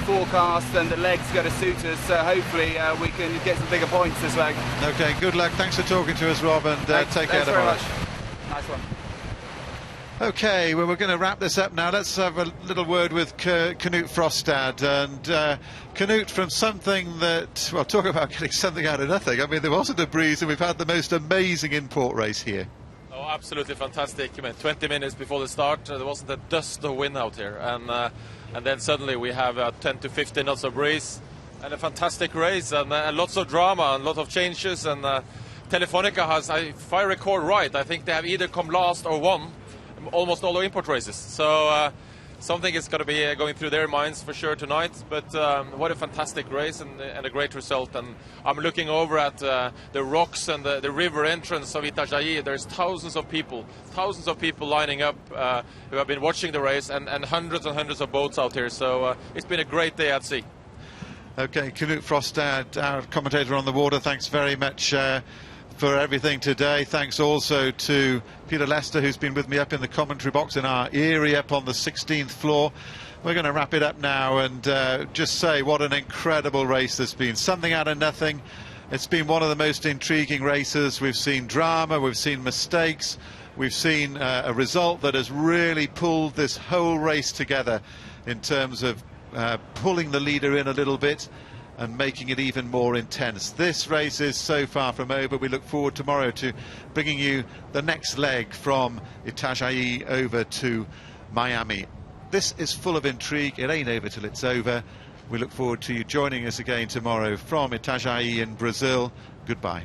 forecast and the legs going to suit us. So hopefully we can get some bigger points this leg. Okay, good luck. Thanks for talking to us, Rob, and take care very tomorrow. much. Nice one. Okay, well, we're going to wrap this up now. Let's have a little word with Knut Frostad. And Knut, from something that, well, talk about getting something out of nothing. I mean, there wasn't a breeze, and we've had the most amazing in-port race here. Oh, absolutely fantastic. I mean, 20 minutes before the start, there wasn't a dust of wind out here. And then suddenly we have 10 to 15 knots of breeze and a fantastic race, and lots of drama and lots of changes. And Telefonica has, if I record right, I think they have either come last or won almost all the import races. So something is going to be going through their minds for sure tonight. But what a fantastic race and a great result. And I'm looking over at the rocks and the river entrance of Itajai. There's thousands of people lining up who have been watching the race, and hundreds of boats out here. So it's been a great day at sea. Okay, Knut Frostad, our commentator on the water, thanks very much for everything today. Thanks also to Peter Lester, who's been with me up in the commentary box in our eyrie up on the 16th floor. We're going to wrap it up now and just say what an incredible race there's been. Something out of nothing. It's been one of the most intriguing races. We've seen drama, we've seen mistakes, we've seen a result that has really pulled this whole race together in terms of pulling the leader in a little bit and making it even more intense. This race is so far from over. We look forward tomorrow to bringing you the next leg from Itajai over to Miami. This is full of intrigue. It ain't over till it's over. We look forward to you joining us again tomorrow from Itajai in Brazil. Goodbye.